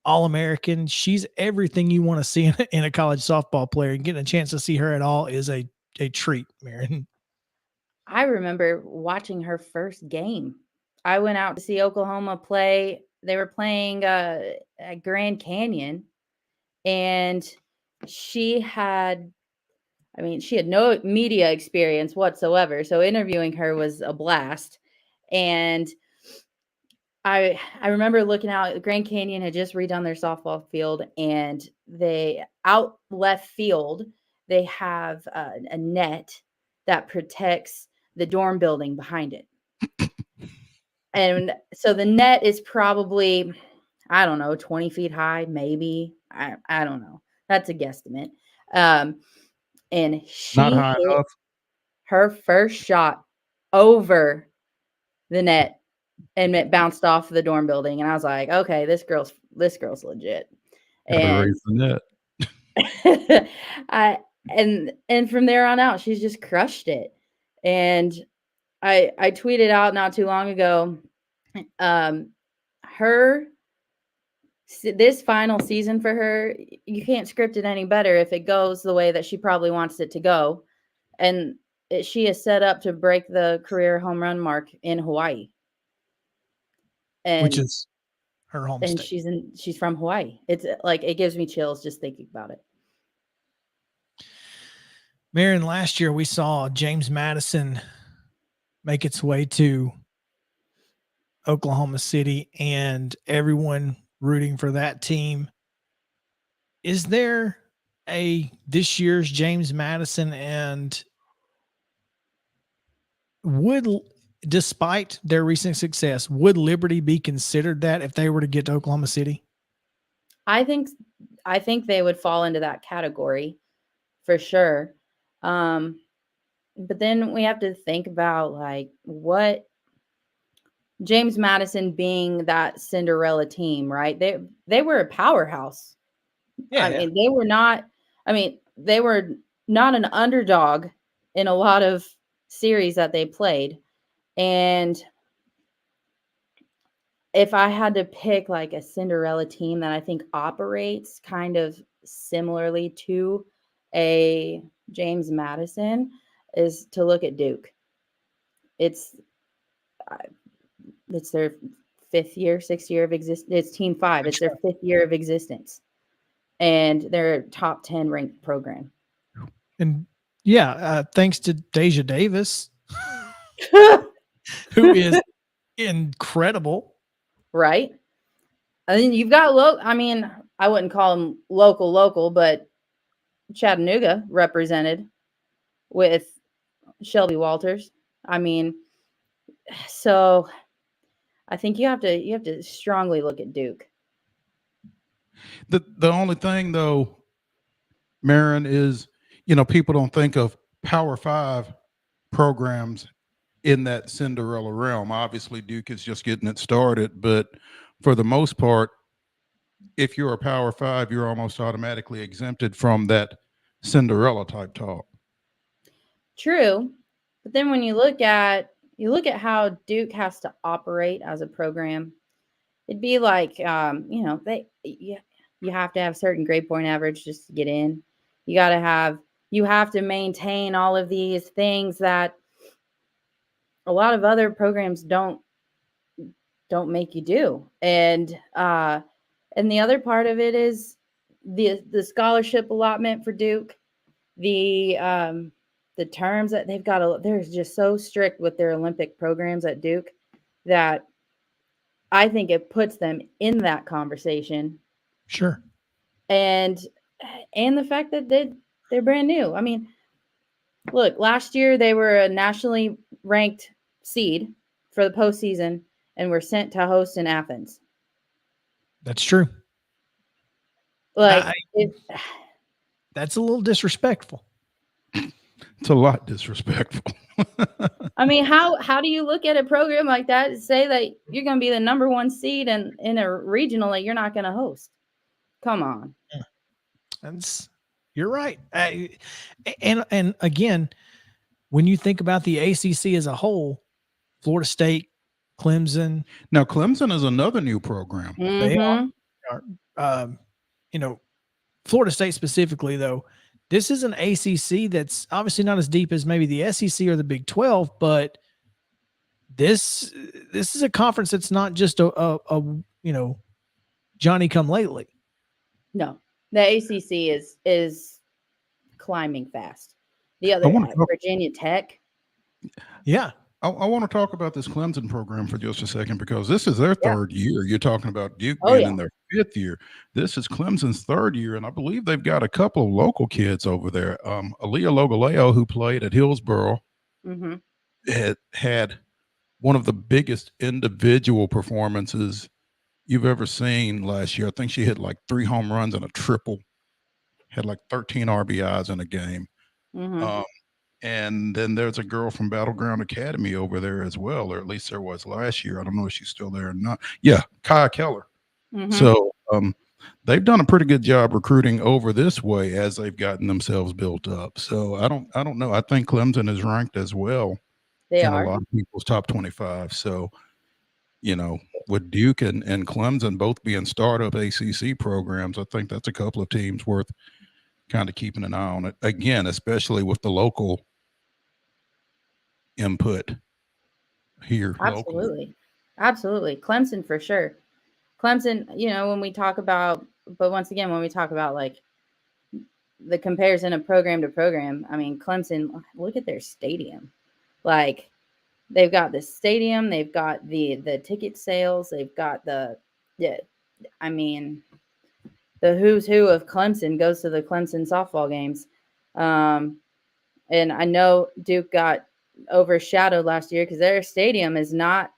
All-American. She's everything you want to see in a college softball player, and getting a chance to see her at all is a treat, Maren. I remember watching her first game. I went out to see Oklahoma play. They were playing at Grand Canyon, and she had no media experience whatsoever. So interviewing her was a blast. And I remember looking out, Grand Canyon had just redone their softball field, and they out left field, they have a net that protects the dorm building behind it. And so the net is probably, I don't know, 20 feet high, maybe. I don't know. That's a guesstimate. And she Not high hit enough. her first shot over the net, and it bounced off the dorm building. And I was like, okay, this girl's legit. Gotta raise the net. And from there on out, she's just crushed it. And I tweeted out not too long ago, this final season for her, you can't script it any better if it goes the way that she probably wants it to go. And she is set up to break the career home run mark in Hawaii. Which is her home and state. She's from Hawaii. It's like, it gives me chills just thinking about it. Maren, last year we saw James Madison make its way to Oklahoma City, and everyone rooting for that team. Is there this year's James Madison, and despite their recent success, would Liberty be considered that if they were to get to Oklahoma City? I think they would fall into that category for sure. But then we have to think about, like, what James Madison being that Cinderella team, right? They were a powerhouse. Yeah. They were not an underdog in a lot of series that they played. And if I had to pick like a Cinderella team that I think operates kind of similarly to a James Madison, is to look at Duke. It's their 6th year of existence. It's Team 5. It's their 5th year of existence, and they're a top 10 ranked program. And thanks to Deja Davis, who is incredible, right? I mean, you've got I wouldn't call them local, but Chattanooga represented with Shelby Walters. I mean, so I think you have to strongly look at Duke. The only thing though, Maren, is, people don't think of Power 5 programs in that Cinderella realm. Obviously, Duke is just getting it started, but for the most part, if you're a Power 5, you're almost automatically exempted from that Cinderella type talk. True, but then when you look at how Duke has to operate as a program, it'd be like, you have to have certain grade point average just to get in. You have to maintain all of these things that a lot of other programs don't make you do. And the other part of it is the scholarship allotment for Duke, the the terms that they've got, they're just so strict with their Olympic programs at Duke that I think it puts them in that conversation. Sure. And the fact that they're brand new. I mean, look, last year they were a nationally ranked seed for the postseason and were sent to host in Athens. That's true. Like, that's a little disrespectful. It's a lot disrespectful. I mean, how do you look at a program like that and say that you're going to be the number one seed and in a regional that you're not going to host? Come on. You're right. And again, when you think about the ACC as a whole, Florida State, Clemson. Now, Clemson is another new program. Mm-hmm. They are, Florida State specifically, though, this is an ACC that's obviously not as deep as maybe the SEC or the Big 12, but this is a conference that's not just a Johnny come lately. No, the ACC is climbing fast. The other Virginia Tech. Yeah. I want to talk about this Clemson program for just a second because this is their third year. You're talking about Duke being in their fifth year. This is Clemson's third year, and I believe they've got a couple of local kids over there. Aaliyah Logaleo, who played at Hillsborough, had one of the biggest individual performances you've ever seen last year. I think she hit like 3 home runs and a triple, had like 13 RBIs in a game. And then there's a girl from Battleground Academy over there as well, or at least there was last year. I don't know if she's still there or not. Yeah, Kaya Keller. So they've done a pretty good job recruiting over this way as they've gotten themselves built up. So I don't know. I think Clemson is ranked as well in a lot of people's top 25. So, with Duke and Clemson both being startup ACC programs, I think that's a couple of teams worth kind of keeping an eye on it again, especially with the local input here. Absolutely. Clemson for sure. Clemson, when we talk about, but once again, when we talk about like the comparison of program to program, I mean, Clemson, look at their stadium. Like they've got the stadium, they've got the ticket sales, they've got the who's who of Clemson goes to the Clemson softball games. And I know Duke got overshadowed last year because their stadium is not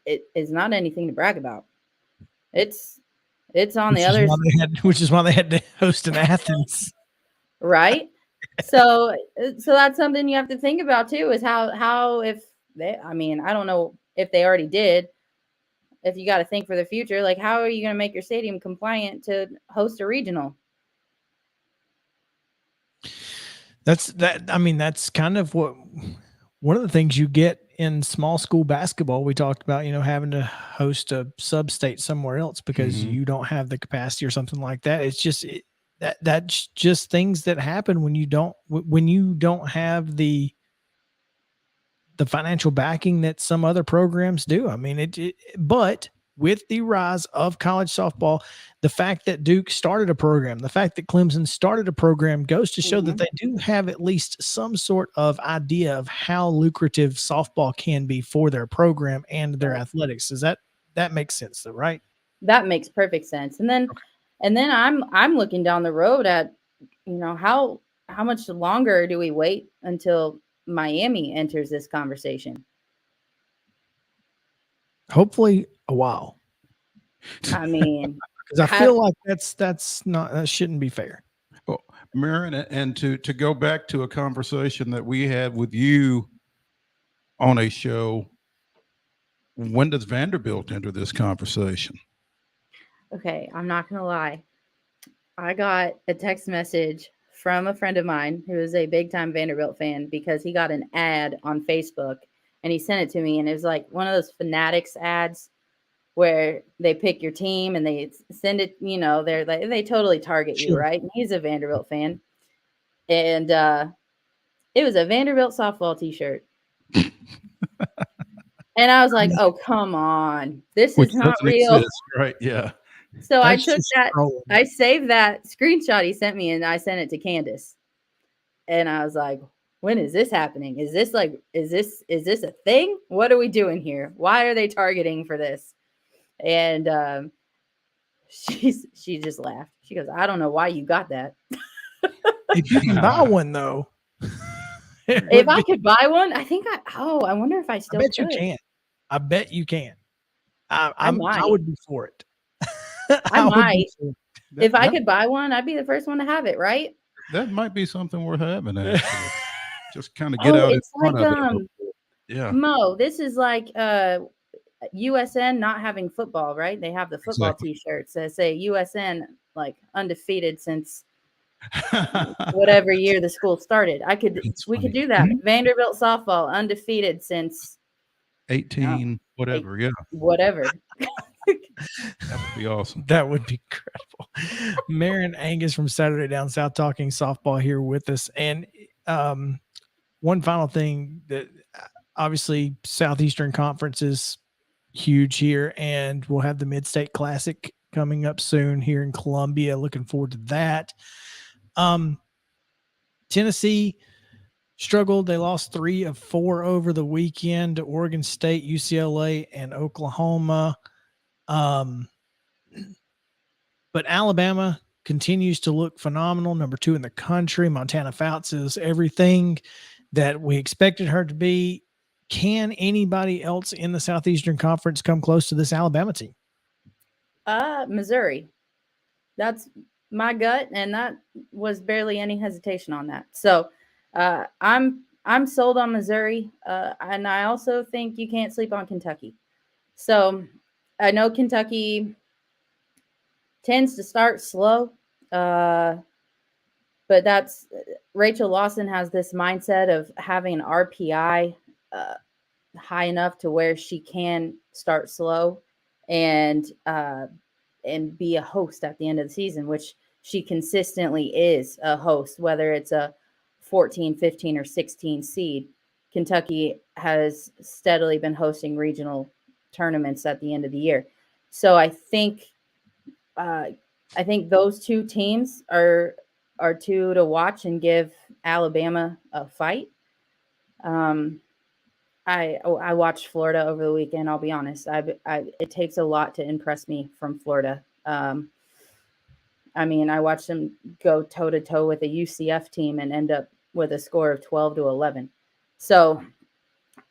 anything to brag about. It's on the other side. Which is why they had to host in Athens. Right? So that's something you have to think about too, is how if they, I don't know if they already did. If you got to think for the future, like how are you going to make your stadium compliant to host a regional? That's kind of one of the things you get in small school basketball. We talked about, having to host a sub-state somewhere else because you don't have the capacity or something like that. It's just that's just things that happen when you don't have the financial backing that some other programs do. But with the rise of college softball, the fact that Duke started a program, the fact that Clemson started a program goes to show that they do have at least some sort of idea of how lucrative softball can be for their program and their athletics. Does that makes sense though, right? That makes perfect sense. And then I'm looking down the road at, how much longer do we wait until Miami enters this conversation? Hopefully a while. Because I feel like that shouldn't be fair. Well, Maren, and to go back to a conversation that we had with you on a show, when does Vanderbilt enter this conversation? Okay, I'm not gonna lie. I got a text message from a friend of mine who is a big time Vanderbilt fan because he got an ad on Facebook and he sent it to me, and it was like one of those Fanatics ads where they pick your team and they send it, they're like, they totally target you, right? And he's a Vanderbilt fan. And it was a Vanderbilt softball t-shirt. And I was like, oh, come on. This is not real. Exist, right? Yeah. So I took that, I saved that screenshot he sent me and I sent it to Candace. And I was like, when is this happening? Is this a thing? What are we doing here? Why are they targeting for this? And she just laughed. She goes, I don't know why you got that. If you can buy one though. If I could buy one, I wonder if I still bet could. you can. I bet you can. I would be for it. I might. If I could buy one, I'd be the first one to have it, right? That might be something worth having. Actually. Just kind of get out in front of it. Yeah. Mo, this is like USN not having football, right? They have the football T-shirts that say USN like undefeated since whatever year the school started. We could do that. Vanderbilt softball undefeated since 18 whatever. Yeah. Whatever. That would be awesome. That would be incredible. Maren Angus from Saturday Down South talking softball here with us. And one final thing, that obviously Southeastern Conference is huge here, and we'll have the Mid-State Classic coming up soon here in Columbia. Looking forward to that. Tennessee struggled. They lost 3 of 4 over the weekend to Oregon State, UCLA, and Oklahoma. But Alabama continues to look phenomenal. Number 2 in the country. Montana Fouts is everything that we expected her to be. Can anybody else in the Southeastern Conference come close to this Alabama team? Missouri. That's my gut, and that was barely any hesitation on that. So I'm sold on Missouri, and I also think you can't sleep on Kentucky. So I know Kentucky tends to start slow, but that's Rachel Lawson has this mindset of having an RPI high enough to where she can start slow and be a host at the end of the season, which she consistently is a host, whether it's a 14, 15, or 16 seed. Kentucky has steadily been hosting regional tournaments at the end of the year. So I think those 2 teams are 2 to watch and give Alabama a fight. I watched Florida over the weekend. I'll be honest. It takes a lot to impress me from Florida. I watched them go toe to toe with a UCF team and end up with a score of 12-11. So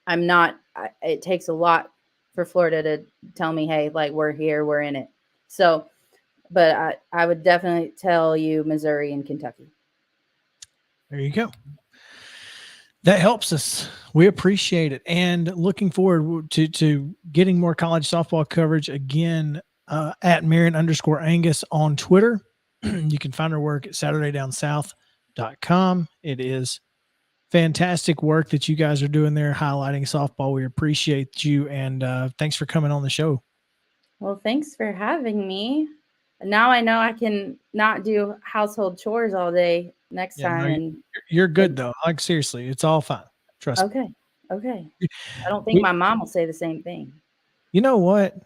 it takes a lot for Florida to tell me, hey, like, we're here, we're in it. So, but I would definitely tell you Missouri and Kentucky. There you go. That helps us. We appreciate it. And looking forward to getting more college softball coverage again at Maren_Angus on Twitter. You can find her work at SaturdayDownSouth.com. It is fantastic work that you guys are doing there, highlighting softball. We appreciate you, and thanks for coming on the show. Well, thanks for having me. Now I know I can not do household chores all day next time. And you're good though. Like, seriously, it's all fine. Trust me. Okay. I don't think my mom will say the same thing. You know what?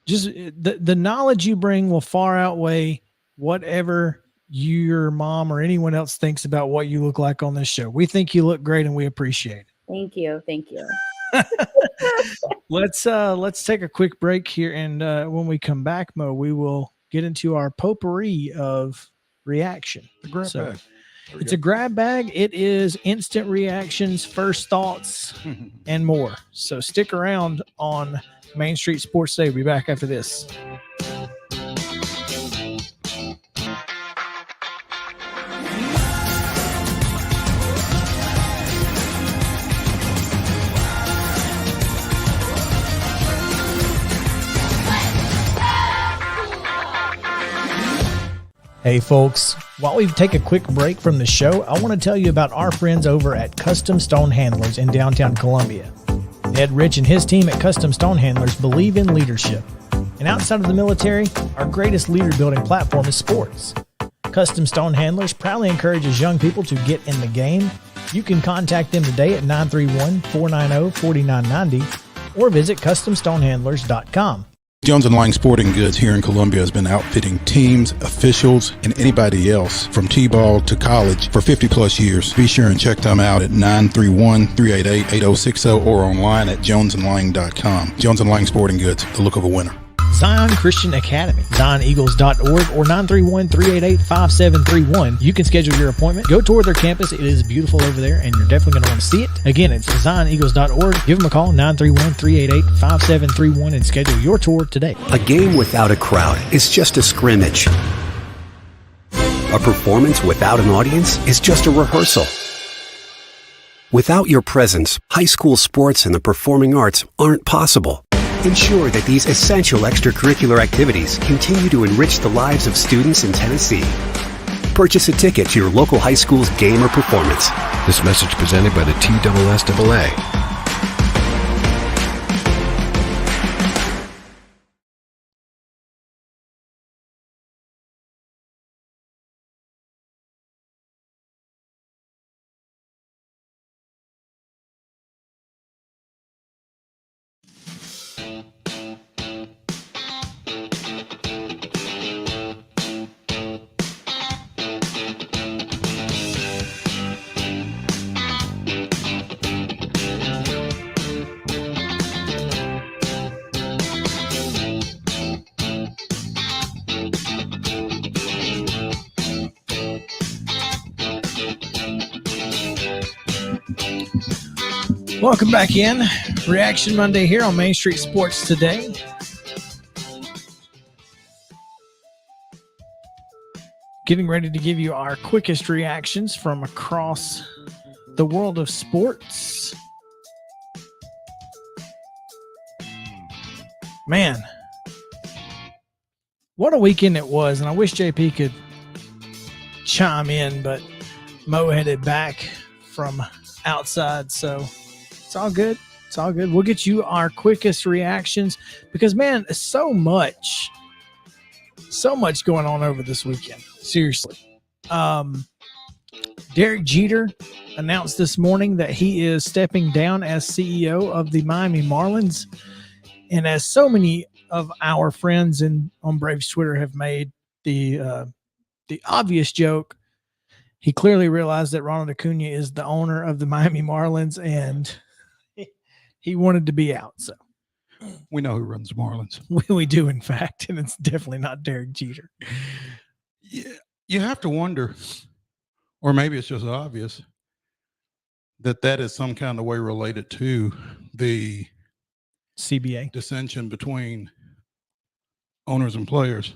Just the knowledge you bring will far outweigh whatever your mom or anyone else thinks about what you look like on this show. We think you look great, and we appreciate it. Thank you. Let's take a quick break here, and when we come back, Mo, we will get into our potpourri of reaction. It's a grab bag. It is instant reactions, first thoughts, and more. So stick around on Main Street Sports Day. We'll be back after this. Hey folks, while we take a quick break from the show, I want to tell you about our friends over at Custom Stone Handlers in downtown Columbia. Ed Rich and his team at Custom Stone Handlers believe in leadership. And outside of the military, our greatest leader building platform is sports. Custom Stone Handlers proudly encourages young people to get in the game. You can contact them today at 931-490-4990 or visit CustomStonehandlers.com. Jones & Lang Sporting Goods here in Columbia has been outfitting teams, officials, and anybody else from T-ball to college for 50-plus years. Be sure and check them out at 931-388-8060 or online at jonesandlang.com. Jones & Lang Sporting Goods, the look of a winner. Zion Christian Academy, ZionEagles.org or 931-388-5731. You can schedule your appointment. Go tour their campus. It is beautiful over there, and you're definitely going to want to see it. Again, it's ZionEagles.org. Give them a call, 931-388-5731, and schedule your tour today. A game without a crowd is just a scrimmage. A performance without an audience is just a rehearsal. Without your presence, high school sports and the performing arts aren't possible. Ensure that these essential extracurricular activities continue to enrich the lives of students in Tennessee. Purchase a ticket to your local high school's game or performance. This message presented by the TSSAA. Welcome back in. Reaction Monday here on Main Street Sports Today. Getting ready to give you our quickest reactions from across the world of sports. Man, what a weekend it was, and I wish JP could chime in, but Mo headed back from outside, so it's all good. It's all good. We'll get you our quickest reactions because, man, so much going on over this weekend. Seriously. Derek Jeter announced this morning that he is stepping down as CEO of the Miami Marlins. And as so many of our friends on Braves Twitter have made the obvious joke, he clearly realized that Ronald Acuna is the owner of the Miami Marlins, and he wanted to be out. So we know who runs the Marlins. We do, in fact, and it's definitely not Derek Jeter. Yeah, you have to wonder, or maybe it's just obvious, that is some kind of way related to the CBA dissension between owners and players.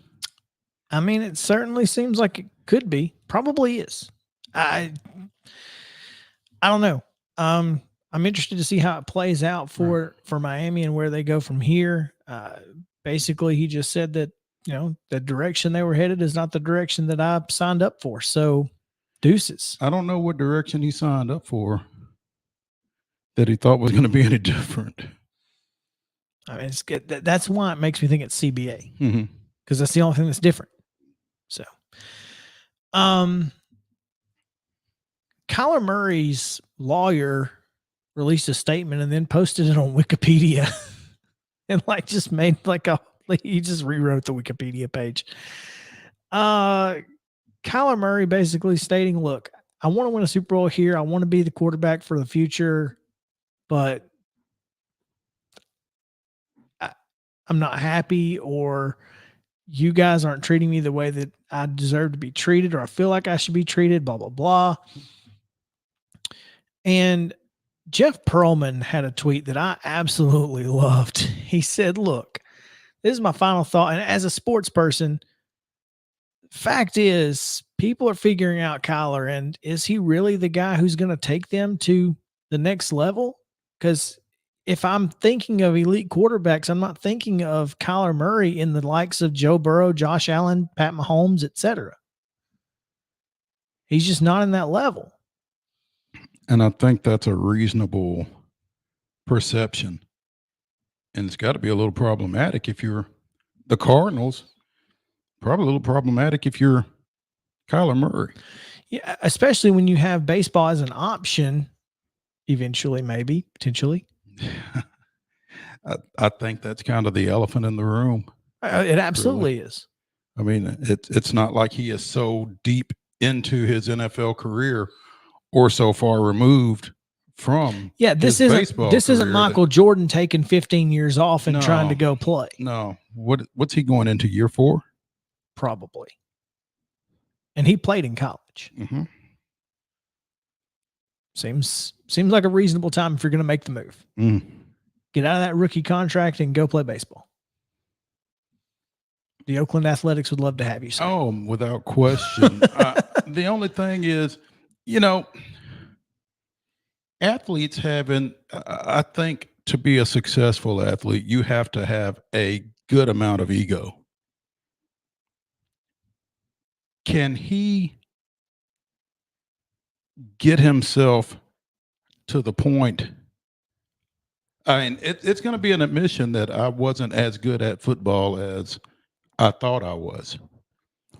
I mean, it certainly seems like it could be. Probably is. I don't know. I'm interested to see how it plays out for Miami and where they go from here. Basically, he just said that, the direction they were headed is not the direction that I signed up for. So, deuces. I don't know what direction he signed up for that he thought was going to be any different. I mean, it's good. That's why it makes me think it's CBA, Mm-hmm. because that's the only thing that's different. So, Kyler Murray's lawyer released a statement and then posted it on Wikipedia and just made he just rewrote the Wikipedia page. Kyler Murray basically stating, look, I want to win a Super Bowl here. I want to be the quarterback for the future, but I'm not happy, or you guys aren't treating me the way that I deserve to be treated, or I feel like I should be treated, blah, blah, blah. And Jeff Pearlman had a tweet that I absolutely loved. He said, look, this is my final thought. And as a sports person, fact is, people are figuring out Kyler, and is he really the guy who's going to take them to the next level? Because if I'm thinking of elite quarterbacks, I'm not thinking of Kyler Murray in the likes of Joe Burrow, Josh Allen, Pat Mahomes, etc. He's just not in that level. And I think that's a reasonable perception. And it's got to be a little problematic if you're the Cardinals, probably a little problematic if you're Kyler Murray. Yeah, especially when you have baseball as an option, eventually, maybe, potentially. I think that's kind of the elephant in the room. It absolutely is. I mean, it's not like he is so deep into his NFL career or so far removed from this isn't Michael Jordan taking 15 years off and trying to go play. No. What's he going into year 4? Probably. And he played in college. Mm-hmm. Seems like a reasonable time if you're going to make the move. Mm. Get out of that rookie contract and go play baseball. The Oakland Athletics would love to have you, sir. Oh, without question. The only thing is, athletes I think to be a successful athlete, you have to have a good amount of ego. Can he get himself to the point? I mean, it's going to be an admission that I wasn't as good at football as I thought I was,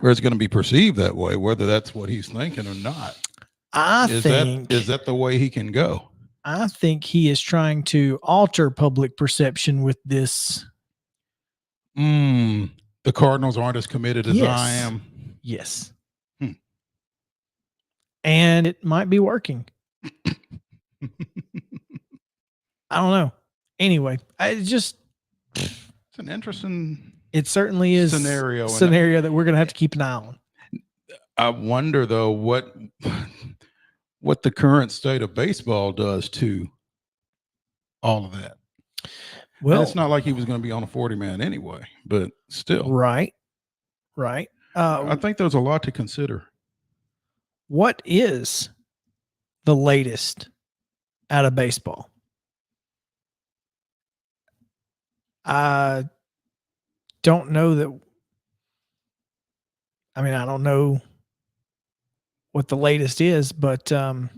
or it's going to be perceived that way, whether that's what he's thinking or not. Is that the way he can go? I think he is trying to alter public perception with this. The Cardinals aren't as committed as I am. Yes. And it might be working. I don't know. Anyway, it's an interesting. It certainly is scenario that we're going to have to keep an eye on. I wonder though what the current state of baseball does to all of that. Well, it's not like he was going to be on a 40-man anyway, but still. Right. I think there's a lot to consider. What is the latest out of baseball? I don't know that. I mean, I don't know what the latest is, but today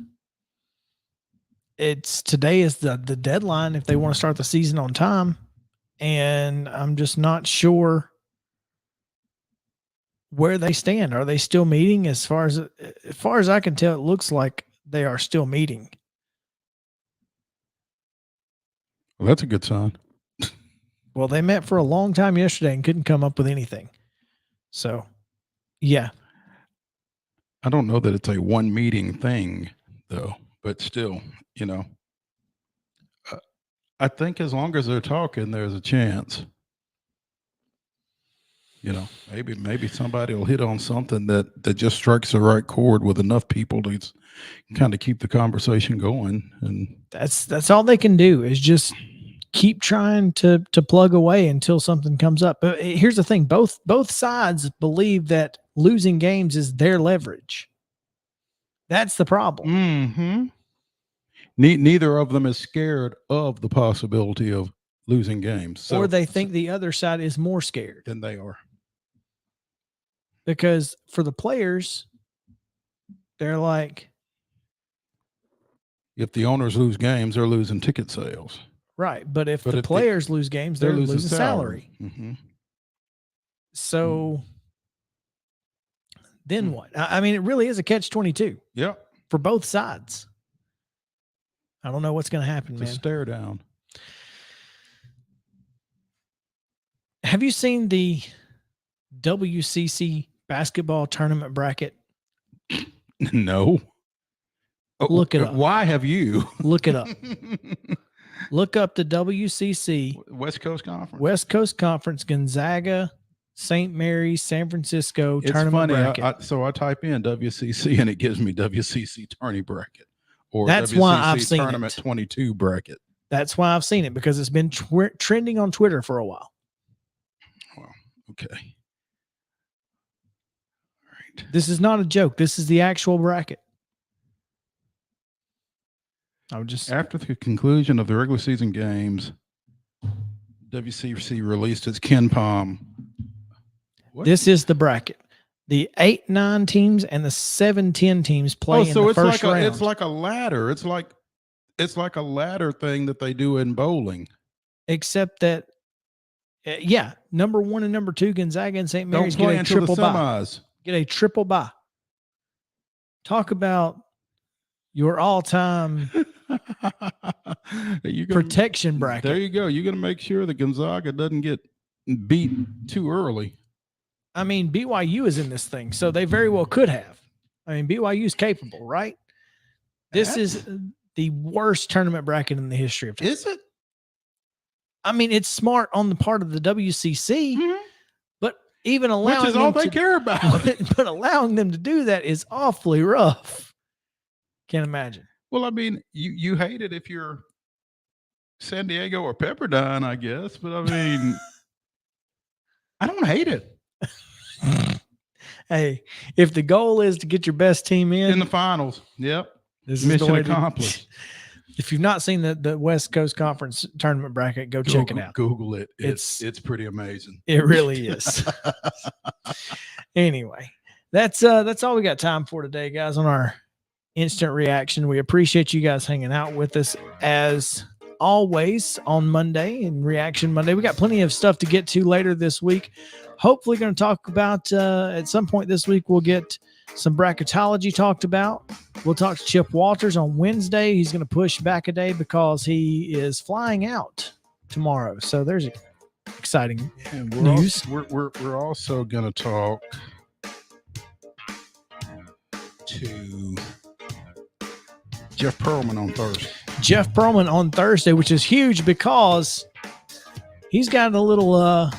is the deadline if they want to start the season on time, and I'm just not sure where they stand. Are they still meeting? As far as I can tell, it looks like they are still meeting. Well, that's a good sign. Well, they met for a long time yesterday and couldn't come up with anything. So, yeah. I don't know that it's a one meeting thing though, but still, I think as long as they're talking, there's a chance. Maybe somebody will hit on something that just strikes the right chord with enough people to kind of keep the conversation going. And that's all they can do is just keep trying to plug away until something comes up. But here's the thing. Both sides believe that losing games is their leverage. That's the problem. Mm-hmm. Neither of them is scared of the possibility of losing games. Or they think the other side is more scared than they are. Because for the players, they're like, if the owners lose games, they're losing ticket sales. Right. But if the players lose games, they're losing salary. Mm-hmm. So then what? I mean, it really is a catch-22. Yeah. For both sides. I don't know what's going to happen, man. It's a stare down. Have you seen the WCC basketball tournament bracket? No. Look it up. Why have you? Look it up. Look up the WCC. West Coast Conference, Gonzaga, St. Mary's, San Francisco tournament bracket. So I type in WCC and it gives me WCC tourney bracket. Or that's WCC why I've seen tournament 22 bracket. That's why I've seen it, because it's been trending on Twitter for a while. Well, okay. All right. This is not a joke. This is the actual bracket. After the conclusion of the regular season games, WCC released its KenPom. This is the bracket. The 8-9 teams and the 7-10 teams play in the first round. It's like a ladder. It's like a ladder thing that they do in bowling. Except that, number 1 and number 2, Gonzaga and St. Mary's get a triple bye. Get a triple bye. Talk about your all-time protection bracket. There you go. You're going to make sure that Gonzaga doesn't get beat too early. I mean, BYU is in this thing, so they very well could have. I mean, BYU is capable, right? This is the worst tournament bracket in the history of tennis. Is it? I mean, it's smart on the part of the WCC, but even allowing which is all they care about. But allowing them to do that is awfully rough. Can't imagine. Well, I mean, you hate it if you're San Diego or Pepperdine, I guess, but I mean, I don't hate it. Hey, if the goal is to get your best team in the finals, yep, this mission is the way accomplished. If you've not seen the West Coast Conference tournament bracket, go check it out. Google it. It's pretty amazing. It really is. Anyway, that's all we got time for today, guys, on our instant reaction. We appreciate you guys hanging out with us as always on Monday and Reaction Monday. We got plenty of stuff to get to later this week. Hopefully going to talk about at some point this week, we'll get some bracketology talked about. We'll talk to Chip Walters on Wednesday. He's going to push back a day because he is flying out tomorrow. So there's exciting news. We're also going to talk to Jeff Pearlman on Thursday. Jeff Pearlman on Thursday, which is huge because he's got a little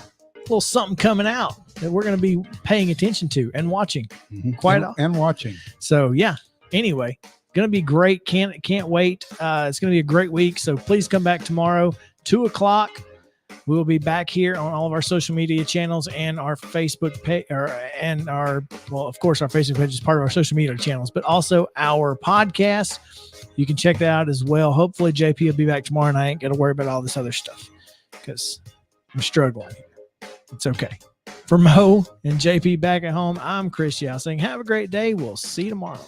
something coming out that we're going to be paying attention to and watching. And watching. So yeah. Anyway, going to be great. Can't wait. It's going to be a great week. So please come back tomorrow, 2:00. We'll be back here on all of our social media channels and our Facebook page, of course, our Facebook page is part of our social media channels, but also our podcast. You can check that out as well. Hopefully JP will be back tomorrow and I ain't got to worry about all this other stuff because I'm struggling. It's okay. For Mo and JP back at home, I'm Chris Yao saying have a great day. We'll see you tomorrow.